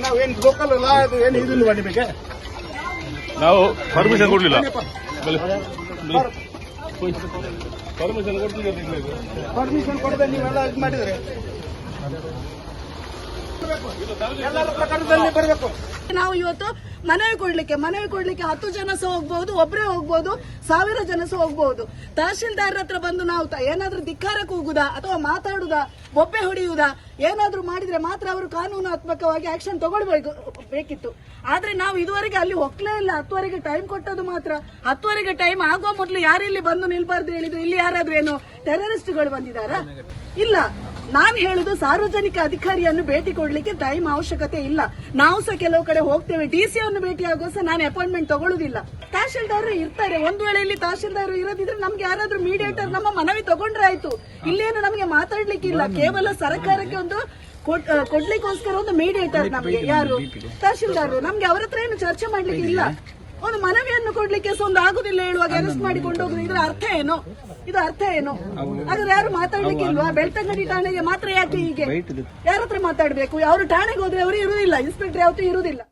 ನಾವೇನ್ ಲೋಕಲ್ ಲಾ ಅದು ಏನು ಇದಿಲ್ವಾ ನಿಮಗೆ?
ನಾವು ಪರ್ಮಿಷನ್ ಕೊಡ್ಲಿಲ್ಲ.
ಪರ್ಮಿಷನ್ ಕೊಡದೆ ನೀವೆಲ್ಲ ಇದು ಮಾಡಿದ್ರೆ ಎಲ್ಲರ ಪ್ರಕಾರದಲ್ಲಿ ಬರಬೇಕು.
ನಾವು ಇವತ್ತು ಮನವಿ ಕೊಡ್ಲಿಕ್ಕೆ 10 ಜನ ಸಹ ಹೋಗ್ಬಹುದು, ಒಬ್ಬರೇ ಹೋಗ್ಬಹುದು, 1000 ಜನ ಸಹ ಹೋಗ್ಬಹುದು. ತಹಶೀಲ್ದಾರ್ ಹತ್ರ ಬಂದು ನಾವು ಏನಾದ್ರೂ ಧಿಕ್ಕಾರ ಕೂಗುದಾ ಅಥವಾ ಮಾತಾಡುದಾ, ಬೊಬ್ಬೆ ಹೊಡೆಯುವುದಾ ಏನಾದ್ರೂ ಮಾಡಿದ್ರೆ ಮಾತ್ರ ಅವರು ಕಾನೂನಾತ್ಮಕವಾಗಿ ಆಕ್ಷನ್ ತಗೊಳ್ಬೇಕಿತ್ತು. ಆದ್ರೆ ನಾವು ಇದುವರೆಗೆ ಅಲ್ಲಿ ಹೋಗ್ಲೇ ಇಲ್ಲ. 10ವರೆಗೆ ಟೈಮ್ ಕೊಟ್ಟದ್ದು ಮಾತ್ರ. 10ವರೆಗೆ ಟೈಮ್ ಆಗುವ ಮೊದಲು ಯಾರು ಇಲ್ಲಿ ಬಂದು ನಿಲ್ಬಾರ್ದು ಹೇಳಿದ್ರು? ಇಲ್ಲಿ ಯಾರಾದ್ರೂ ಏನು ಟೆರರಿಸ್ಟ್ಗಳು ಬಂದಿದ್ದಾರಾ? ಇಲ್ಲ. ನಾನು ಹೇಳುದು ಸಾರ್ವಜನಿಕ ಅಧಿಕಾರಿಯನ್ನು ಭೇಟಿ ಕೊಡ್ಲಿಕ್ಕೆ ಟೈಮ್ ಅವಶ್ಯಕತೆ ಇಲ್ಲ. ನಾವು ಸಹ ಕೆಲವು ಕಡೆ ಹೋಗ್ತೇವೆ. DC ಅನ್ನು ಭೇಟಿ ಆಗೋ ಸಹ ನಾನು ಅಪಾಯಿಂಟ್ಮೆಂಟ್ ತಗೊಳ್ಳುದಿಲ್ಲ. ತಹಶೀಲ್ದಾರ್ ಇರ್ತಾರೆ. ಒಂದು ವೇಳೆ ಇಲ್ಲಿ ತಹಶೀಲ್ದಾರ್ ಇರೋದಿದ್ರೆ ನಮ್ಗೆ ಯಾರಾದ್ರೂ ಮೀಡಿಯೇಟರ್ ನಮ್ಮ ಮನವಿ ತಗೊಂಡ್ರೆ ಆಯ್ತು. ಇಲ್ಲೇನು ನಮಗೆ ಮಾತಾಡ್ಲಿಕ್ಕಿಲ್ಲ. ಕೇವಲ ಸರ್ಕಾರಕ್ಕೆ ಒಂದು ಕೊಡ್ಲಿಕ್ಕೋಸ್ಕರ ಒಂದು ಮೀಡಿಯೇಟರ್ ನಮಗೆ ಯಾರು? ತಹಶೀಲ್ದಾರ್. ನಮ್ಗೆ ಅವ್ರ ಹತ್ರ ಏನು ಚರ್ಚೆ ಮಾಡ್ಲಿಕ್ಕೆ ಇಲ್ಲ. ಒಂದು ಮನವಿಯನ್ನು ಕೊಡ್ಲಿಕ್ಕೆ ಒಂದು ಆಗುದಿಲ್ಲ ಹೇಳುವಾಗ ಅರೆಸ್ಟ್ ಮಾಡಿಕೊಂಡು ಹೋಗುದು. ಇದರ ಅರ್ಥ ಏನು? ಇದು ಅರ್ಥ ಏನು? ಹಾಗಾದ್ರೆ ಯಾರು ಮಾತಾಡ್ಲಿಕ್ಕೆ ಇಲ್ವಾ? ಬೆಳ್ತಂಗಡಿ ಠಾಣೆಗೆ ಮಾತ್ರ ಯಾಕೆ ಹೀಗೆ? ಯಾರ ಹತ್ರ ಮಾತಾಡ್ಬೇಕು? ಅವರು ಠಾಣೆಗೆ ಹೋದ್ರೆ ಅವರು ಇರುವುದಿಲ್ಲ. ಇನ್ಸ್ಪೆಕ್ಟರ್ ಯಾವತ್ತೂ ಇರುವುದಿಲ್ಲ.